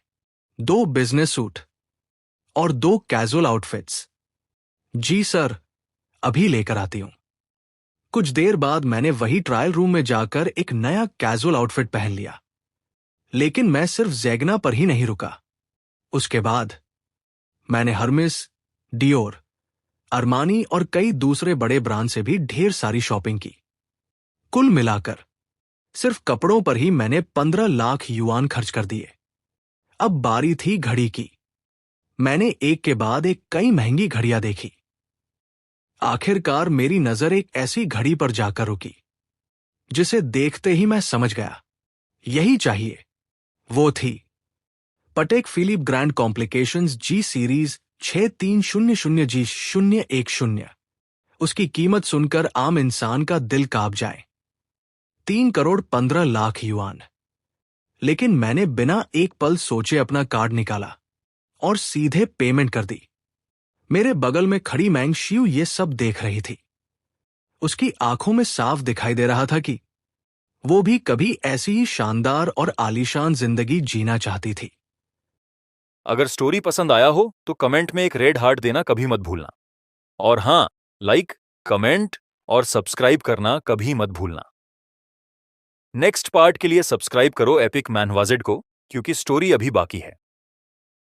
2 बिजनेस सूट और 2 कैजुअल आउटफिट्स। जी सर, अभी लेकर आती हूं। कुछ देर बाद मैंने वही ट्रायल रूम में जाकर एक नया कैजुअल आउटफिट पहन लिया। लेकिन मैं सिर्फ ज़ैगना पर ही नहीं रुका। उसके बाद मैंने हर्मेस, डियोर, अरमानी और कई दूसरे बड़े ब्रांड से भी ढेर सारी शॉपिंग की। कुल मिलाकर सिर्फ कपड़ों पर ही मैंने 15 लाख युआन खर्च कर दिए। अब बारी थी घड़ी की। मैंने एक के बाद एक कई महंगी घड़ियां देखी। आखिरकार मेरी नजर एक ऐसी घड़ी पर जाकर रुकी जिसे देखते ही मैं समझ गया, यही चाहिए। वो थी पटेक फिलिप ग्रैंड कॉम्प्लिकेशंस जी सीरीज 6300G010। उसकी कीमत सुनकर आम इंसान का दिल कांप जाए, 3 करोड़ 15 लाख युआन। लेकिन मैंने बिना एक पल सोचे अपना कार्ड निकाला और सीधे पेमेंट कर दी। मेरे बगल में खड़ी मैंग शियू ये सब देख रही थी। उसकी आंखों में साफ दिखाई दे रहा था कि वो भी कभी ऐसी ही शानदार और आलीशान जिंदगी जीना चाहती थी। अगर स्टोरी पसंद आया हो तो कमेंट में एक रेड हार्ट देना कभी मत भूलना। और हाँ, लाइक, कमेंट और सब्सक्राइब करना कभी मत भूलना। नेक्स्ट पार्ट के लिए सब्सक्राइब करो एपिक मैनवाजिड को, क्योंकि स्टोरी अभी बाकी है।